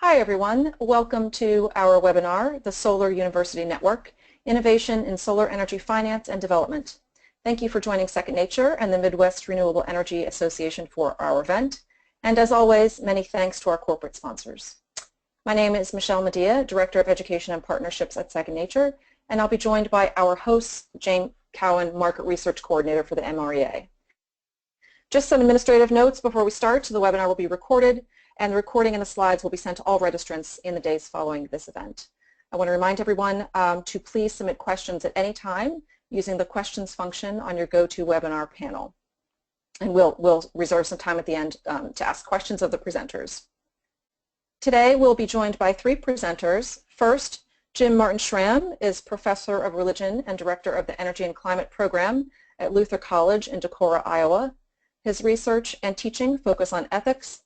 Hi everyone, welcome to our webinar, The Solar University Network, Innovation in Solar Energy Finance and Development. Thank you for joining Second Nature and the Midwest Renewable Energy Association for our event. And as always, many thanks to our corporate sponsors. My name is Michelle Medea, Director of Education and Partnerships at Second Nature, and I'll be joined by our host, Jane Cowan, Market Research Coordinator for the MREA. Just some administrative notes before we start. The webinar will be recorded, and the recording and the slides will be sent to all registrants in the days following this event. I want to remind everyone to please submit questions at any time using the questions function on your GoToWebinar panel. And we'll reserve some time at the end to ask questions of the presenters. Today we'll be joined by three presenters. First, Jim Martin Schramm is Professor of Religion and Director of the Energy and Climate Program at Luther College in Decorah, Iowa. His research and teaching focus on ethics,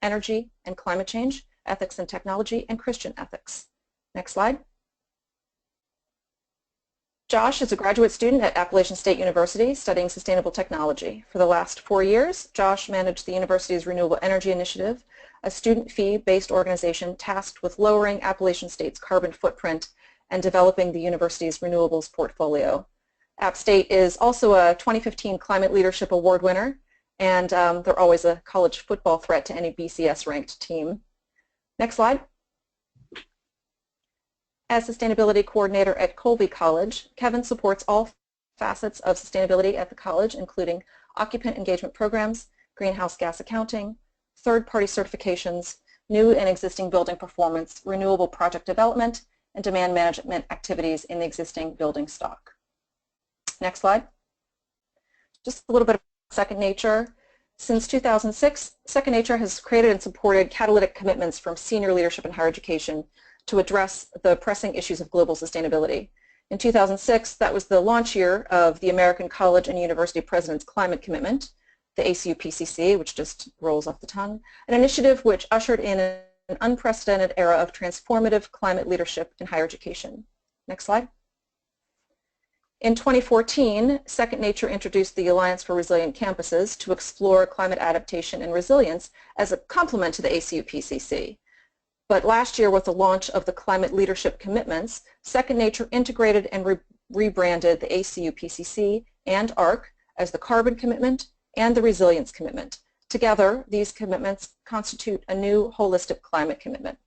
energy and climate change, ethics and technology, and Christian ethics. Next slide. Josh is a graduate student at Appalachian State University studying sustainable technology. For the last 4 years, Josh managed the university's Renewable Energy Initiative, a student fee-based organization tasked with lowering Appalachian State's carbon footprint and developing the university's renewables portfolio. App State is also a 2015 Climate Leadership Award winner, and they're always a college football threat to any BCS-ranked team. Next slide. As Sustainability Coordinator at Colby College, Kevin supports all facets of sustainability at the college, including occupant engagement programs, greenhouse gas accounting, third-party certifications, new and existing building performance, renewable project development, and demand management activities in the existing building stock. Next slide. Just a little bit of Second Nature. Since 2006, Second Nature has created and supported catalytic commitments from senior leadership in higher education to address the pressing issues of global sustainability. In 2006, that was the launch year of the American College and University President's Climate Commitment, the ACUPCC, which just rolls off the tongue, an initiative which ushered in an unprecedented era of transformative climate leadership in higher education. Next slide. In 2014, Second Nature introduced the Alliance for Resilient Campuses to explore climate adaptation and resilience as a complement to the ACUPCC. But last year, with the launch of the Climate Leadership Commitments, Second Nature integrated and rebranded the ACUPCC and ARC as the Carbon Commitment and the Resilience Commitment. Together, these commitments constitute a new holistic climate commitment.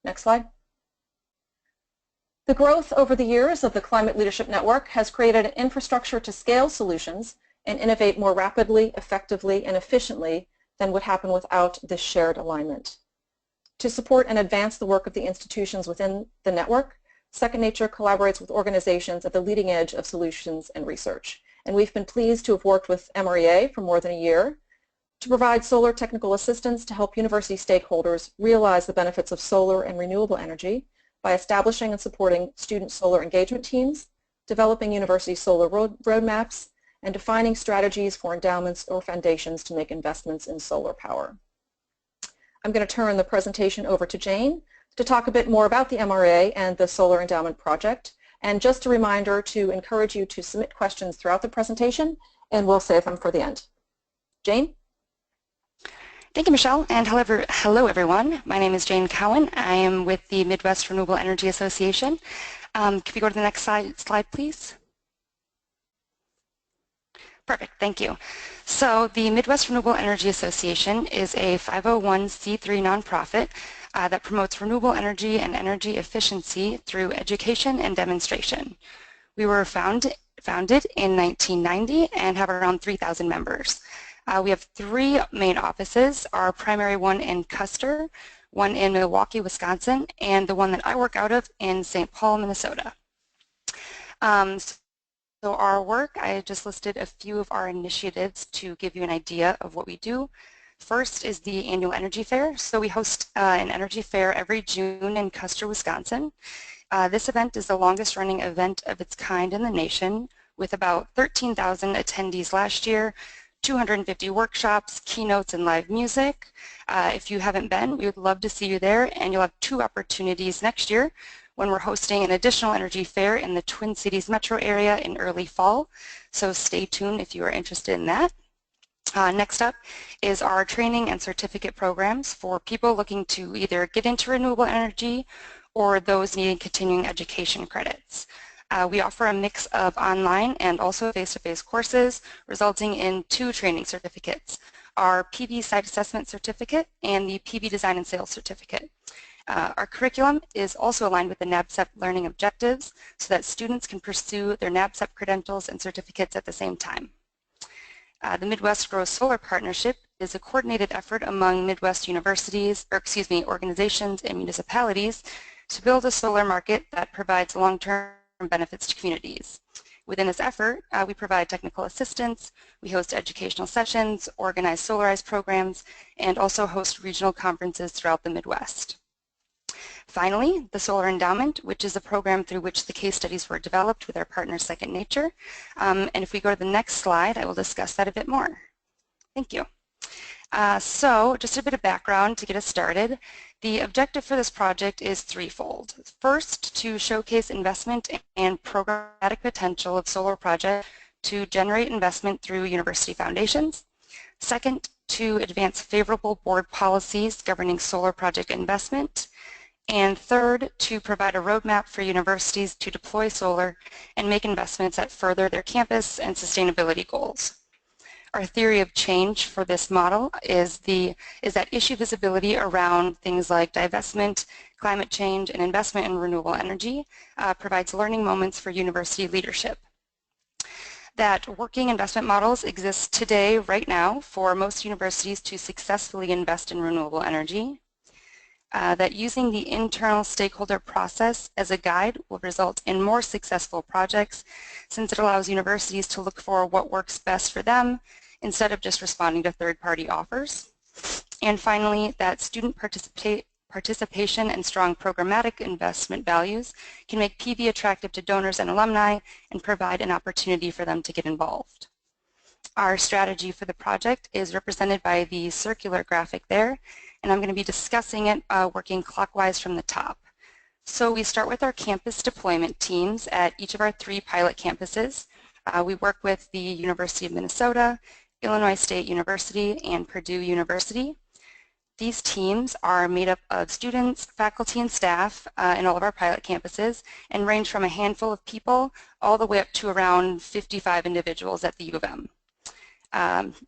Next slide. The growth over the years of the Climate Leadership Network has created an infrastructure to scale solutions and innovate more rapidly, effectively, and efficiently than would happen without this shared alignment. To support and advance the work of the institutions within the network, Second Nature collaborates with organizations at the leading edge of solutions and research. And we've been pleased to have worked with MREA for more than a year to provide solar technical assistance to help university stakeholders realize the benefits of solar and renewable energy by establishing and supporting student solar engagement teams, developing university solar roadmaps, and defining strategies for endowments or foundations to make investments in solar power. I'm going to turn the presentation over to Jane to talk a bit more about the MREA and the Solar Endowment Project. And just a reminder to encourage you to submit questions throughout the presentation, and we'll save them for the end. Jane? Thank you, Michelle, and hello everyone. My name is Jane Cowan. I am with the Midwest Renewable Energy Association. Could we go to the next slide, please? Perfect, thank you. So the Midwest Renewable Energy Association is a 501c3 nonprofit that promotes renewable energy and energy efficiency through education and demonstration. We were founded in 1990 and have around 3,000 members. We have three main offices, our primary one in Custer, one in Milwaukee, Wisconsin, and the one that I work out of in St. Paul, Minnesota. So our work, I just listed a few of our initiatives to give you an idea of what we do. First is the annual energy fair. So we host an energy fair every June in Custer, Wisconsin. This event is the longest running event of its kind in the nation, with about 13,000 attendees last year, 250 workshops, keynotes, and live music. If you haven't been, we would love to see you there, and you'll have two opportunities next year when we're hosting an additional energy fair in the Twin Cities metro area in early fall. So stay tuned if you are interested in that. Next up is our training and certificate programs for people looking to either get into renewable energy or those needing continuing education credits. We offer a mix of online and also face-to-face courses, resulting in 2 training certificates, our PV Site Assessment Certificate and the PV Design and Sales Certificate. Our curriculum is also aligned with the NABCEP learning objectives so that students can pursue their NABCEP credentials and certificates at the same time. The Midwest Grows Solar Partnership is a coordinated effort among Midwest organizations and municipalities to build a solar market that provides long-term benefits to communities. Within this effort, we provide technical assistance, we host educational sessions, organize solarized programs, and also host regional conferences throughout the Midwest. Finally, the Solar Endowment, which is a program through which the case studies were developed with our partner Second Nature. And if we go to the next slide, I will discuss that a bit more. Thank you. So just a bit of background to get us started. The objective for this project is threefold. First, to showcase investment and programmatic potential of solar projects to generate investment through university foundations. Second, to advance favorable board policies governing solar project investment. And third, to provide a roadmap for universities to deploy solar and make investments that further their campus and sustainability goals. Our theory of change for this model is that issue visibility around things like divestment, climate change, and investment in renewable energy provides learning moments for university leadership. That working investment models exist today, right now, for most universities to successfully invest in renewable energy. That using the internal stakeholder process as a guide will result in more successful projects since it allows universities to look for what works best for them instead of just responding to third-party offers. And finally, that student participation and strong programmatic investment values can make PV attractive to donors and alumni and provide an opportunity for them to get involved. Our strategy for the project is represented by the circular graphic there, and I'm going to be discussing it working clockwise from the top. So we start with our campus deployment teams at each of our 3 pilot campuses. We work with the University of Minnesota, Illinois State University, and Purdue University. These teams are made up of students, faculty, and staff in all of our pilot campuses and range from a handful of people all the way up to around 55 individuals at the U of M.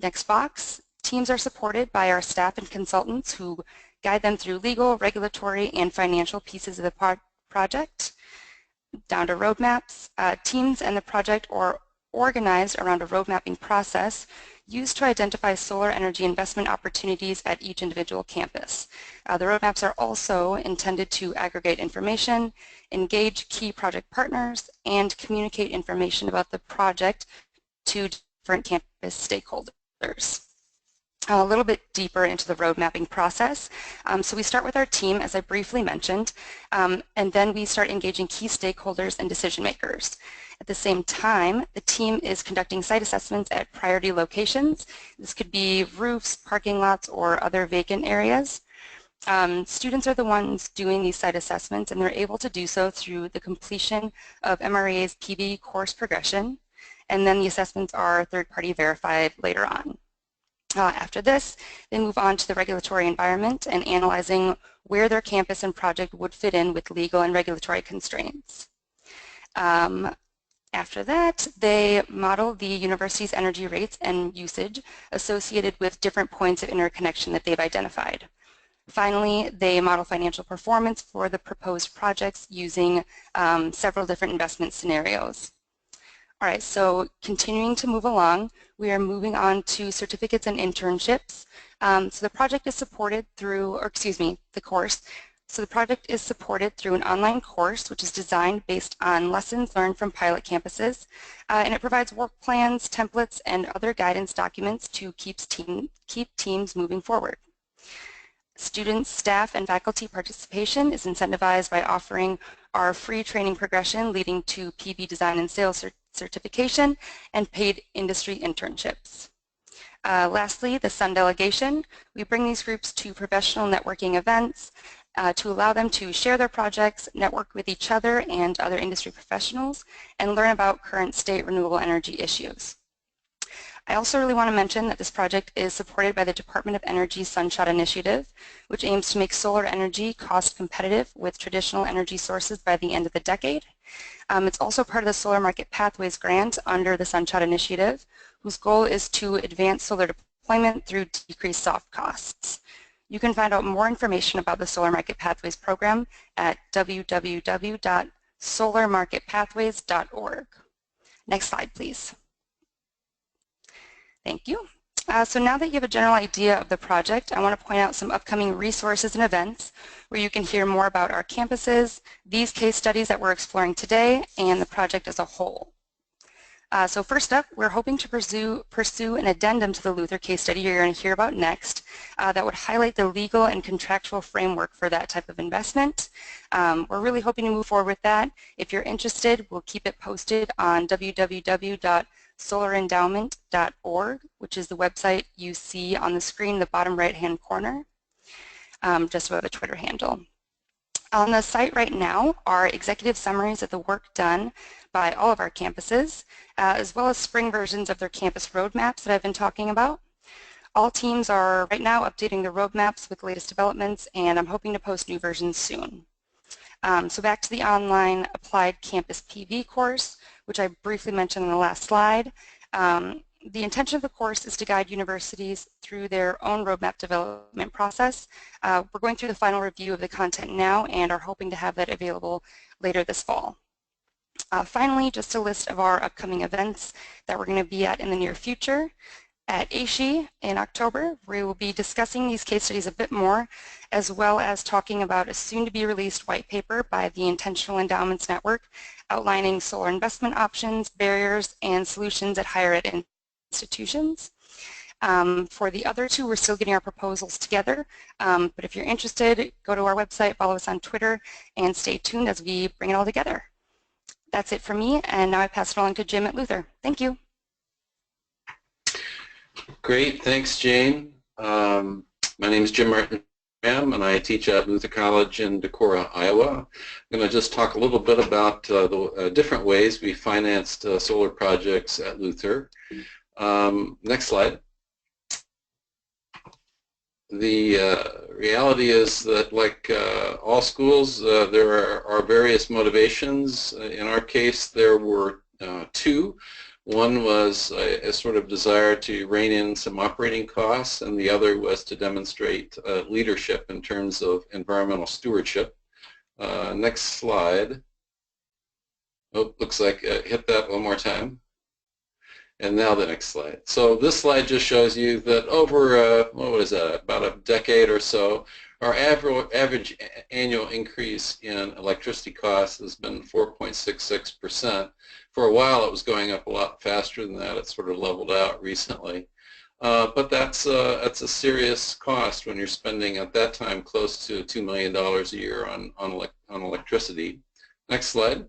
Next box, teams are supported by our staff and consultants who guide them through legal, regulatory, and financial pieces of the project. Down to roadmaps, teams and the project are organized around a road mapping process used to identify solar energy investment opportunities at each individual campus. The roadmaps are also intended to aggregate information, engage key project partners, and communicate information about the project to different campus stakeholders. A little bit deeper into the road mapping process. So we start with our team, as I briefly mentioned, and then we start engaging key stakeholders and decision makers. At the same time, the team is conducting site assessments at priority locations. This could be roofs, parking lots, or other vacant areas. Students are the ones doing these site assessments, and they're able to do so through the completion of MREA's PV course progression, and then the assessments are third-party verified later on. After this, they move on to the regulatory environment and analyzing where their campus and project would fit in with legal and regulatory constraints. After that, they model the university's energy rates and usage associated with different points of interconnection that they've identified. Finally, they model financial performance for the proposed projects using several different investment scenarios. All right, so continuing to move along, we are moving on to certificates and internships. So the project is supported through, or excuse me, the course. So the project is supported through an online course which is designed based on lessons learned from pilot campuses, and it provides work plans, templates, and other guidance documents to keep teams moving forward. Students, staff, and faculty participation is incentivized by offering our free training progression leading to PV design and sales certification and paid industry internships. Lastly, the Sun delegation. We bring these groups to professional networking events to allow them to share their projects, network with each other and other industry professionals, and learn about current state renewable energy issues. I also really want to mention that this project is supported by the Department of Energy's Sunshot Initiative, which aims to make solar energy cost competitive with traditional energy sources by the end of the decade. It's also part of the Solar Market Pathways grant under the Sunshot Initiative, whose goal is to advance solar deployment through decreased soft costs. You can find out more information about the Solar Market Pathways program at www.solarmarketpathways.org. Next slide, please. Thank you. So now that you have a general idea of the project, I want to point out some upcoming resources and events where you can hear more about our campuses, these case studies that we're exploring today, and the project as a whole. So first up, we're hoping to pursue an addendum to the Luther case study you're going to hear about next that would highlight the legal and contractual framework for that type of investment. We're really hoping to move forward with that. If you're interested, we'll keep it posted on www.solarendowment.org, which is the website you see on the screen in the bottom right-hand corner, just above the Twitter handle. On the site right now are executive summaries of the work done by all of our campuses, as well as spring versions of their campus roadmaps that I've been talking about. All teams are right now updating their roadmaps with the latest developments, and I'm hoping to post new versions soon. So back to the online Applied Campus PV course, which I briefly mentioned in the last slide. The intention of the course is to guide universities through their own roadmap development process. We're going through the final review of the content now and are hoping to have that available later this fall. Finally, just a list of our upcoming events that we're going to be at in the near future. At ASHE in October, we will be discussing these case studies a bit more, as well as talking about a soon-to-be-released white paper by the Intentional Endowments Network outlining solar investment options, barriers, and solutions at higher ed institutions. For the other two, we're still getting our proposals together, but if you're interested, go to our website, follow us on Twitter, and stay tuned as we bring it all together. That's it for me, and now I pass it along to Jim at Luther. Thank you. Great, thanks, Jane. My name is Jim Martin, and I teach at Luther College in Decorah, Iowa. I'm going to just talk a little bit about the different ways we financed solar projects at Luther. Next slide. The reality is that, like all schools, there are various motivations. In our case, there were two. One was a sort of desire to rein in some operating costs, and the other was to demonstrate leadership in terms of environmental stewardship. Next slide. Oh, looks like hit that one more time. And now the next slide. So this slide just shows you that over, what was that, about a decade or so, our average annual increase in electricity costs has been 4.66%. For a while it was going up a lot faster than that. It sort of leveled out recently. But that's a serious cost when you're spending at that time close to $2 million a year on electricity. Next slide.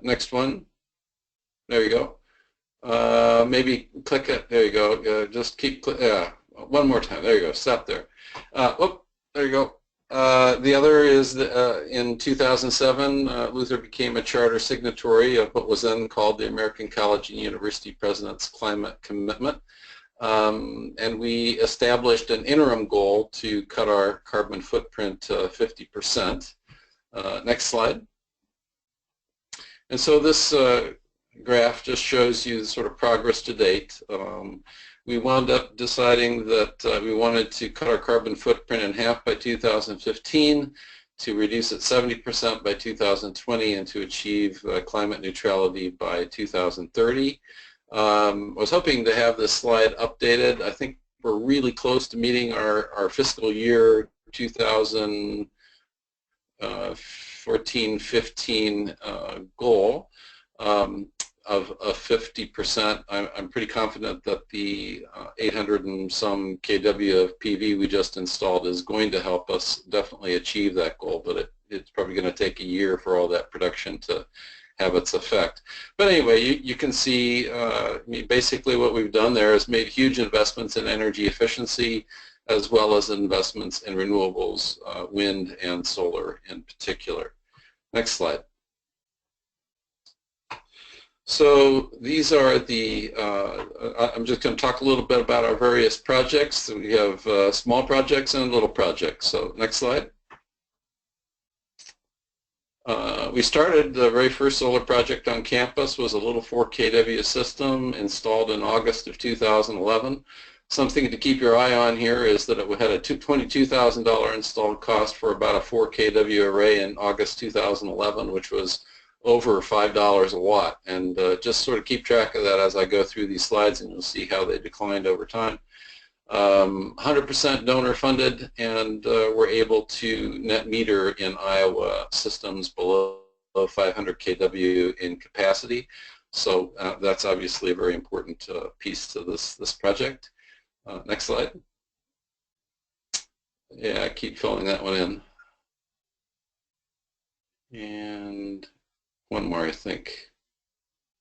Next one. There you go. Maybe click it. There you go. Just keep one more time. There you go. Stop there. Oh, there you go. The other is in 2007, Luther became a charter signatory of what was then called the American College and University President's Climate Commitment. And we established an interim goal to cut our carbon footprint 50%. Next slide. And so this graph just shows you the sort of progress to date. We wound up deciding that we wanted to cut our carbon footprint in half by 2015, to reduce it 70% by 2020, and to achieve climate neutrality by 2030. I was hoping to have this slide updated. I think we're really close to meeting our fiscal year 2014-15 goal of 50%. I'm pretty confident that the 800 and some kW of PV we just installed is going to help us definitely achieve that goal, but it's probably going to take a year for all that production to have its effect. But anyway, you can see basically what we've done there is made huge investments in energy efficiency, as well as investments in renewables, wind and solar in particular. Next slide. So these are the, I'm just going to talk a little bit about our various projects. We have small projects and little projects. So next slide. We started the very first solar project on campus was a little 4 kW system installed in August of 2011. Something to keep your eye on here is that it had a $22,000 installed cost for about a 4 kW array in August 2011, which was over $5 a watt. And just sort of keep track of that as I go through these slides, and you'll see how they declined over time. 100% donor funded, and we're able to net meter in Iowa systems below 500 kW in capacity. So that's obviously a very important piece to this project. Next slide. Yeah, keep filling that one in. And one more, I think.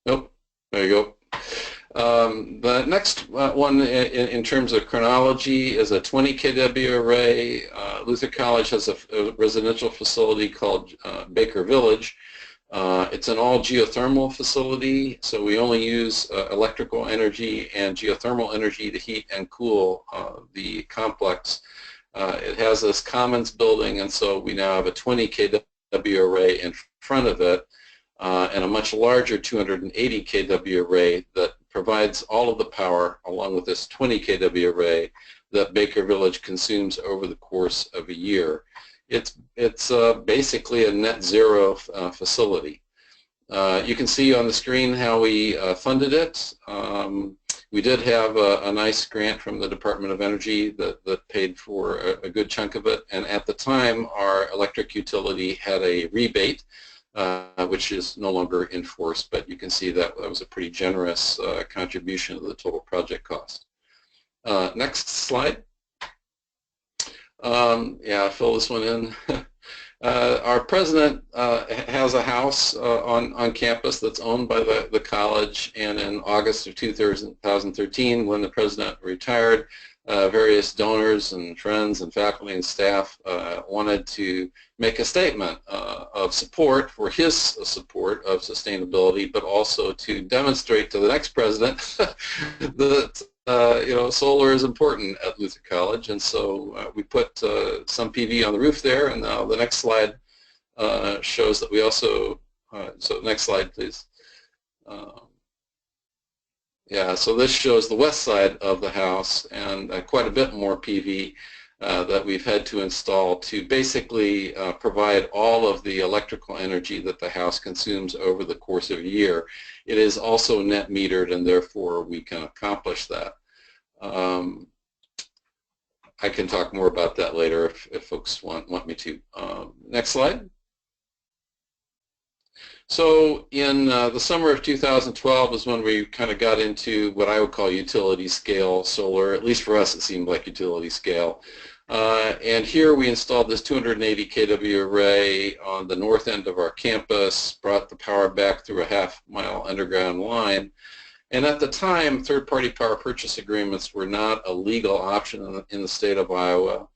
Nope, there you go. The next one in terms of chronology is a 20 kW array. Luther College has a residential facility called Baker Village. It's an all geothermal facility, so we only use electrical energy and geothermal energy to heat and cool the complex. It has this commons building, and so we now have a 20 kW array in front of it and a much larger 280 kW array that provides all of the power along with this 20 kW array that Baker Village consumes over the course of a year. It's basically a net zero facility. You can see on the screen how we funded it. We did have a nice grant from the Department of Energy that paid for a good chunk of it, and at the time our electric utility had a rebate which is no longer in force, but you can see that was a pretty generous contribution to the total project cost. Next slide. Yeah, fill this one in. Our president has a house on campus that's owned by the college, and in August of 2013, when the president retired, various donors and friends and faculty and staff wanted to make a statement of support for his support of sustainability, but also to demonstrate to the next president that solar is important at Luther College. And so we put some PV on the roof there, and now the next slide shows that we also, so next slide please. Yeah, so this shows the west side of the house, and quite a bit more PV that we've had to install to basically provide all of the electrical energy that the house consumes over the course of a year. It is also net metered, and therefore we can accomplish that. I can talk more about that later if folks want me to. Next slide. So in the summer of 2012 is when we kind of got into what I would call utility scale solar. At least for us it seemed like utility scale. And here we installed this 280 kW array on the north end of our campus, brought the power back through a half-mile underground line. And at the time, third-party power purchase agreements were not a legal option in the state of Iowa.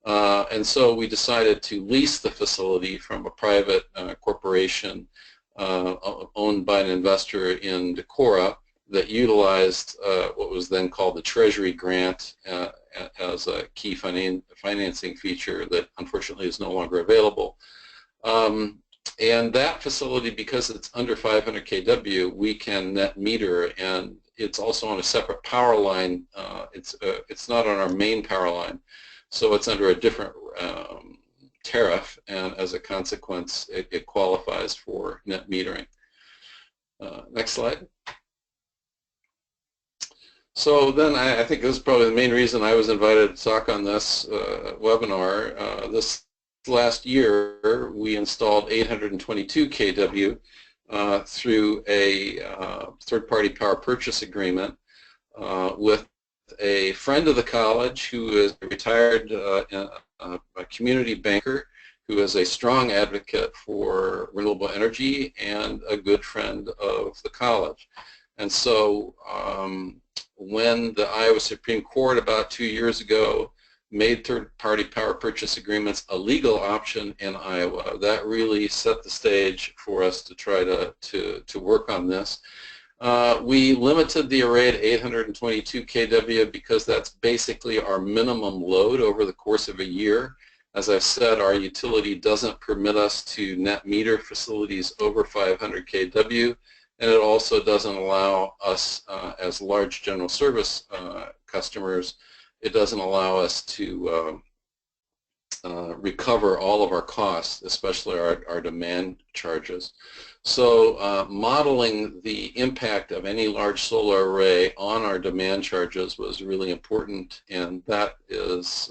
And so we decided to lease the facility from a private corporation owned by an investor in Decorah that utilized what was then called the Treasury Grant as a key financing feature that unfortunately is no longer available. And that facility, because it's under 500 kW, we can net meter, and it's also on a separate power line. It's not on our main power line, so it's under a different tariff, and as a consequence it qualifies for net metering. Next slide. So then I think this is probably the main reason I was invited to talk on this webinar. This last year we installed 822 kW through a third-party power purchase agreement with a friend of the college who is a retired a community banker who is a strong advocate for renewable energy and a good friend of the college. And so when the Iowa Supreme Court about 2 years ago made third-party power purchase agreements a legal option in Iowa, that really set the stage for us to try to work on this. We limited the array to 822 kW because that's basically our minimum load over the course of a year. As I've said, our utility doesn't permit us to net meter facilities over 500 kW, and it also doesn't allow us as large general service customers, it doesn't allow us to recover all of our costs, especially our demand charges. So modeling the impact of any large solar array on our demand charges was really important, and that is,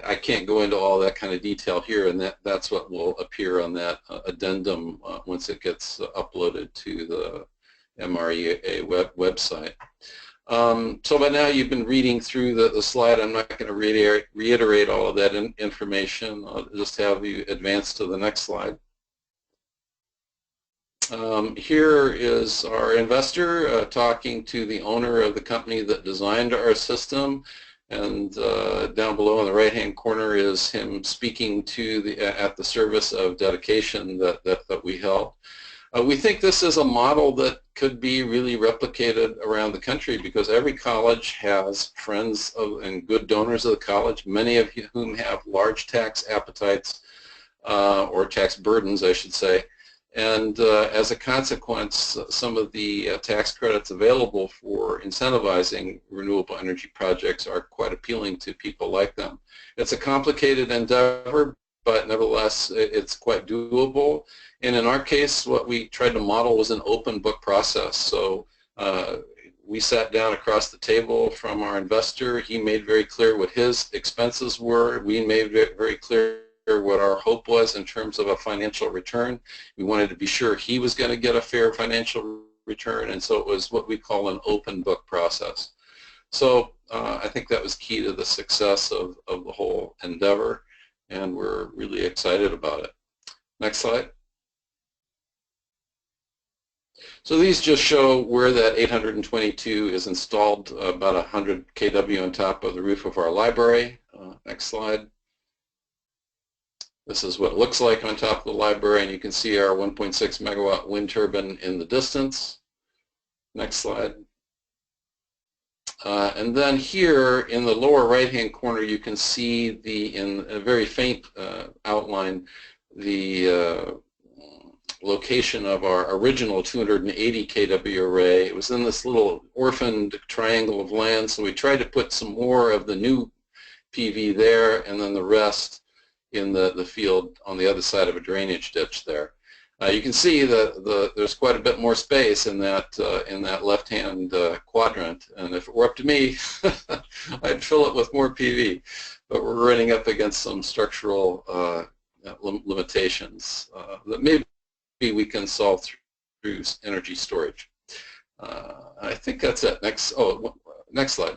I can't go into all that kind of detail here, and that's what will appear on that addendum once it gets uploaded to the MREA website. So by now you've been reading through the slide. I'm not going to reiterate all of that information. I'll just have you advance to the next slide. Here is our investor talking to the owner of the company that designed our system, and down below in the right-hand corner is him speaking to at the service of dedication that we held. We think this is a model that could be really replicated around the country because every college has friends and good donors of the college, many of whom have large tax appetites or tax burdens, I should say. And as a consequence, some of the tax credits available for incentivizing renewable energy projects are quite appealing to people like them. It's a complicated endeavor, but nevertheless, it's quite doable. And in our case, what we tried to model was an open book process. So we sat down across the table from our investor. He made very clear what his expenses were. We made very clear what our hope was in terms of a financial return. We wanted to be sure he was going to get a fair financial return, and so it was what we call an open book process. So I think that was key to the success of the whole endeavor, and we're really excited about it. Next slide. So these just show where that 822 is installed, about 100 kW on top of the roof of our library. Next slide. This is what it looks like on top of the library, and you can see our 1.6 megawatt wind turbine in the distance. Next slide. And then here in the lower right-hand corner, you can see in a very faint outline the location of our original 280 kW array. It was in this little orphaned triangle of land, so we tried to put some more of the new PV there, and then the rest in the field on the other side of a drainage ditch there. You can see that there's quite a bit more space in that left-hand quadrant, and if it were up to me, I'd fill it with more PV. But we're running up against some structural limitations that maybe we can solve through energy storage. I think that's it. Next slide.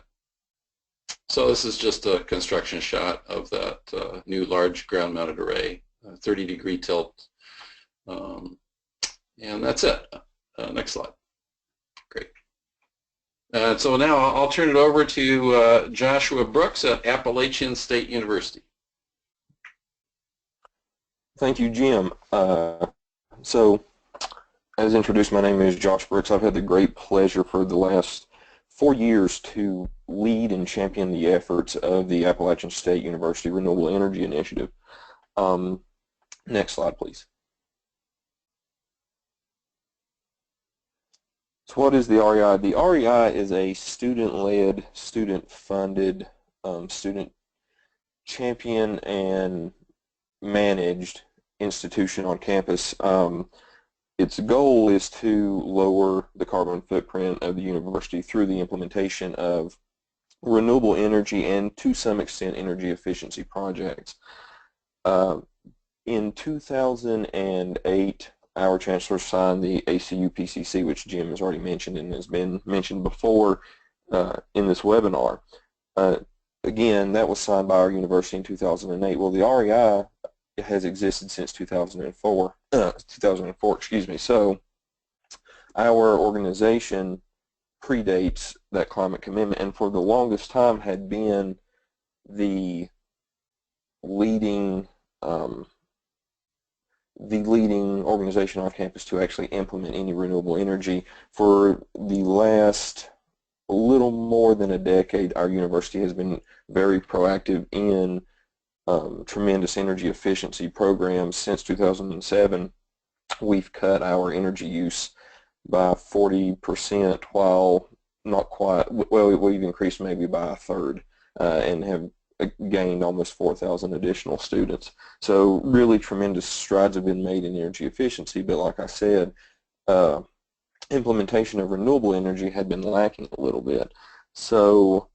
So this is just a construction shot of that new large ground-mounted array, 30-degree tilt. And that's it. Next slide. Great. So now I'll turn it over to Joshua Brooks at Appalachian State University. Thank you, Jim. So, as introduced, my name is Josh Brooks. I've had the great pleasure for the last 4 years to lead and champion the efforts of the Appalachian State University Renewable Energy Initiative. Next slide, please. So what is the REI? The REI is a student-led, student-funded, student champion and managed institution on campus. Its goal is to lower the carbon footprint of the university through the implementation of renewable energy and, to some extent, energy efficiency projects. In 2008, our chancellor signed the ACU PCC, which Jim has already mentioned and has been mentioned before in this webinar. Again, that was signed by our university in 2008. Well, the REI has existed since 2004, excuse me. So our organization predates that climate commitment, and for the longest time had been the leading the leading organization on campus to actually implement any renewable energy. For the last a little more than a decade, our university has been very proactive in tremendous energy efficiency programs. Since 2007, we've cut our energy use by 40%, while not quite, well, we've increased maybe by a third and have gained almost 4,000 additional students. So really tremendous strides have been made in energy efficiency, but like I said, implementation of renewable energy had been lacking a little bit. So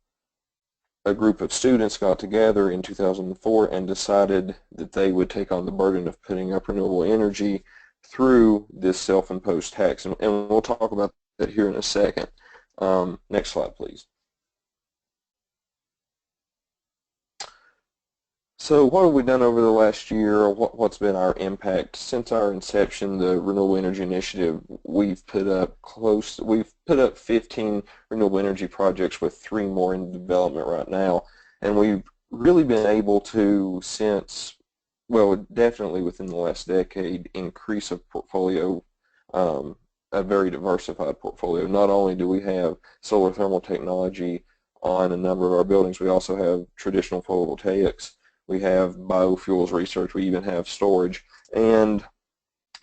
a group of students got together in 2004 and decided that they would take on the burden of putting up renewable energy through this self-imposed tax. And we'll talk about that here in a second. Next slide, please. So what have we done over the last year? What's been our impact? Since our inception, the Renewable Energy Initiative, we've put up 15 renewable energy projects, with 3 more in development right now. And we've really been able to, since, well, definitely within the last decade, increase a portfolio, a very diversified portfolio. Not only do we have solar thermal technology on a number of our buildings, we also have traditional photovoltaics. We have biofuels research, we even have storage. And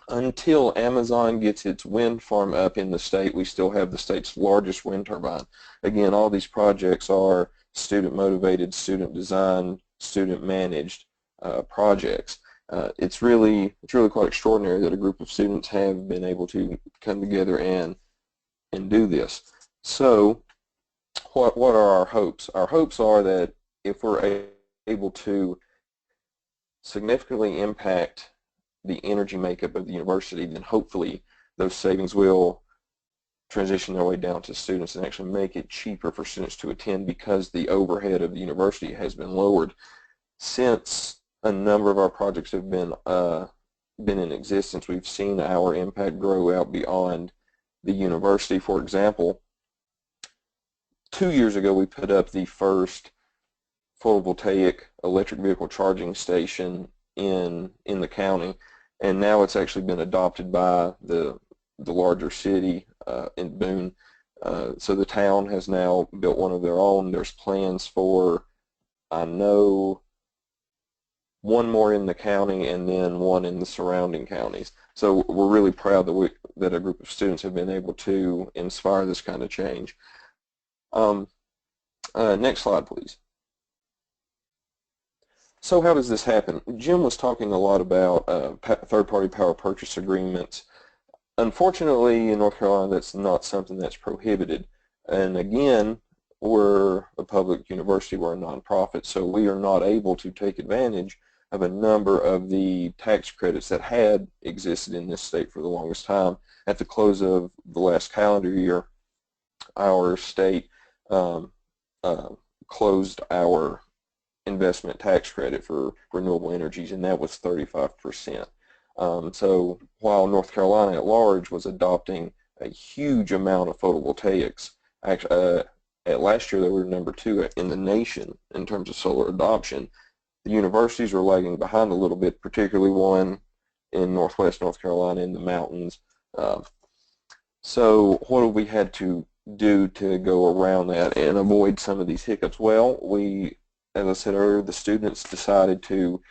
until Amazon gets its wind farm up in the state, we still have the state's largest wind turbine. Again, all these projects are student motivated, student designed, student managed projects. It's really quite extraordinary that a group of students have been able to come together and do this. So what are our hopes? Our hopes are that if we're able to significantly impact the energy makeup of the university, then hopefully those savings will transition their way down to students and actually make it cheaper for students to attend, because the overhead of the university has been lowered. Since a number of our projects have been in existence, we've seen our impact grow out beyond the university. For example, 2 years ago we put up the first photovoltaic electric vehicle charging station in the county, and now it's actually been adopted by the larger city in Boone. So the town has now built one of their own. There's plans for, I know, one more in the county and then one in the surrounding counties. So we're really proud that a group of students have been able to inspire this kind of change. Next slide, please. So how does this happen? Jim was talking a lot about third-party power purchase agreements. Unfortunately, in North Carolina, that's not something that's prohibited. And again, we're a public university, we're a nonprofit, so we are not able to take advantage of a number of the tax credits that had existed in this state for the longest time. At the close of the last calendar year, our state closed our investment tax credit for renewable energies, and that was 35%. So while North Carolina at large was adopting a huge amount of photovoltaics, actually, last year they were number 2 in the nation in terms of solar adoption. The universities are lagging behind a little bit, particularly one in northwest North Carolina in the mountains. So what have we had to do to go around that and avoid some of these hiccups? Well, as I said earlier, the students decided to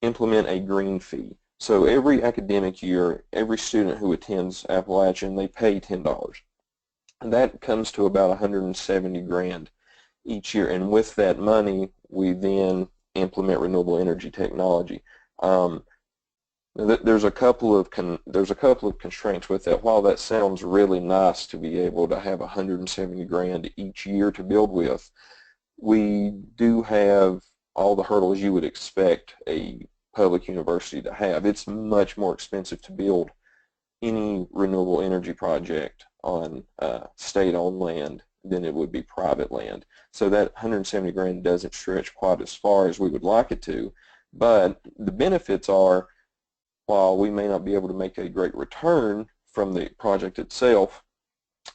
implement a green fee. So every academic year, every student who attends Appalachian, they pay $10. And that comes to about 170 grand each year. And with that money, we then implement renewable energy technology. There's a couple of constraints with that. While that sounds really nice to be able to have 170 grand each year to build with, we do have all the hurdles you would expect a public university to have. It's much more expensive to build any renewable energy project on state-owned land than it would be private land. So that 170 grand doesn't stretch quite as far as we would like it to, but the benefits are, while we may not be able to make a great return from the project itself,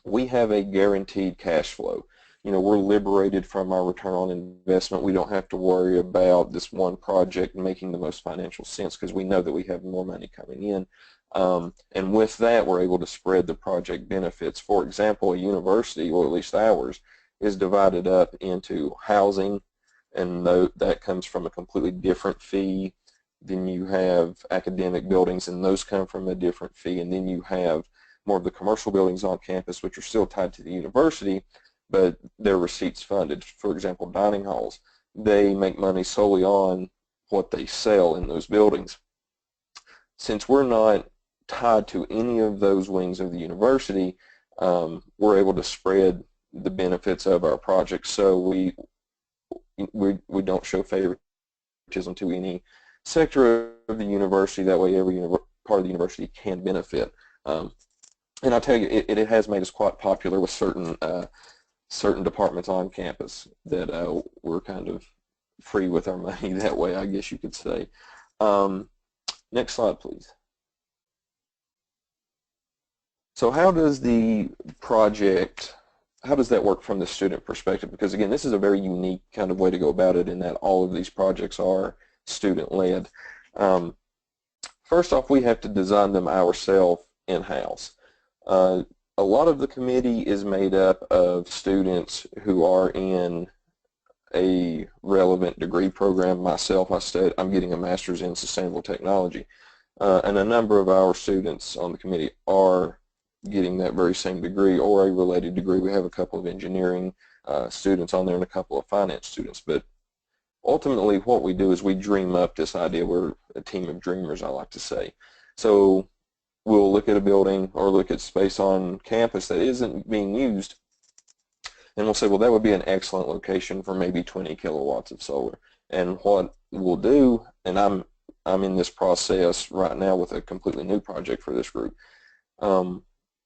we have a guaranteed cash flow. we're liberated from our return on investment. We don't have to worry about this one project making the most financial sense because we know that we have more money coming in. And with that, we're able to spread the project benefits. For example, a university, or at least ours, is divided up into housing, and that comes from a completely different fee. Then you have academic buildings, and those come from a different fee. And then you have more of the commercial buildings on campus, which are still tied to the university, but they're receipts funded. For example, dining halls, they make money solely on what they sell in those buildings. Since we're not tied to any of those wings of the university, we're able to spread the benefits of our project, so we don't show favoritism to any sector of the university. That way every part of the university can benefit. And I'll tell you, it has made us quite popular with certain departments on campus that we're kind of free with our money that way, I guess you could say. Next slide, please. So how does the project, how does that work from the student perspective? Because again, this is a very unique kind of way to go about it in that all of these projects are student-led. First off, we have to design them ourselves in-house. A lot of the committee is made up of students who are in a relevant degree program. Myself, I'm getting a master's in sustainable technology, and a number of our students on the committee are getting that very same degree or a related degree. We have a couple of engineering students on there and a couple of finance students, but ultimately what we do is we dream up this idea. We're a team of dreamers, I like to say. So we'll look at a building or look at space on campus that isn't being used, and we'll say, well, that would be an excellent location for maybe 20 kilowatts of solar. And what we'll do, and I'm in this process right now with a completely new project for this group,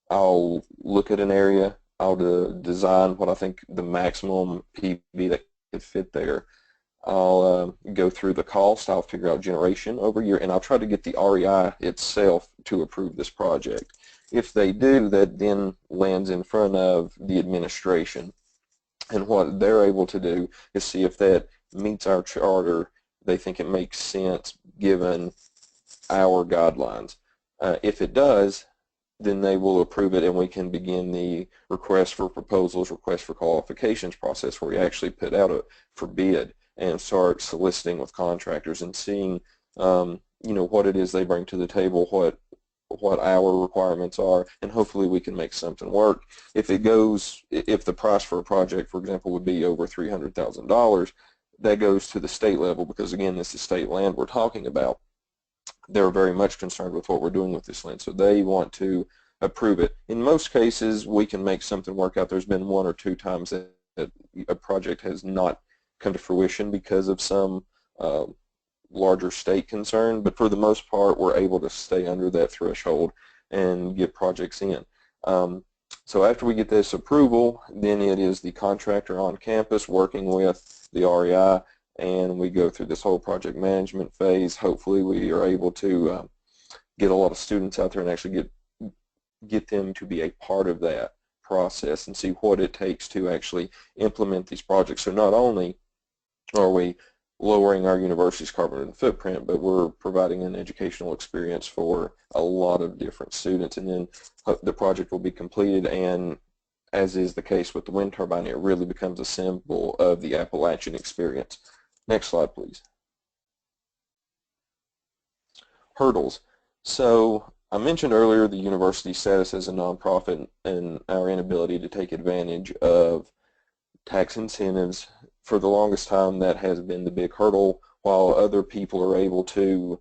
I'll look at an area, I'll design what I think the maximum PV that could fit there. I'll go through the cost, I'll figure out generation over a year, and I'll try to get the REI itself to approve this project. If they do, that then lands in front of the administration, and what they're able to do is see if that meets our charter. They think it makes sense given our guidelines. If it does, then they will approve it, and we can begin the request for proposals, request for qualifications process, where we actually put out for bid and start soliciting with contractors and seeing what it is they bring to the table, what our requirements are, and hopefully we can make something work. If the price for a project, for example, would be over $300,000, that goes to the state level, because again, this is state land we're talking about. They're very much concerned with what we're doing with this land, so they want to approve it. In most cases, we can make something work out. There's been one or two times that a project has not come to fruition because of some larger state concern, but for the most part, we're able to stay under that threshold and get projects in. So after we get this approval, then it is the contractor on campus working with the REI, and we go through this whole project management phase. Hopefully we are able to get a lot of students out there and actually get them to be a part of that process and see what it takes to actually implement these projects. So not only are we lowering our university's carbon footprint, but we're providing an educational experience for a lot of different students, and then the project will be completed, and as is the case with the wind turbine, it really becomes a symbol of the Appalachian experience. Next slide, please. Hurdles. So I mentioned earlier the university status as a nonprofit and our inability to take advantage of tax incentives. For the longest time, that has been the big hurdle. While other people are able to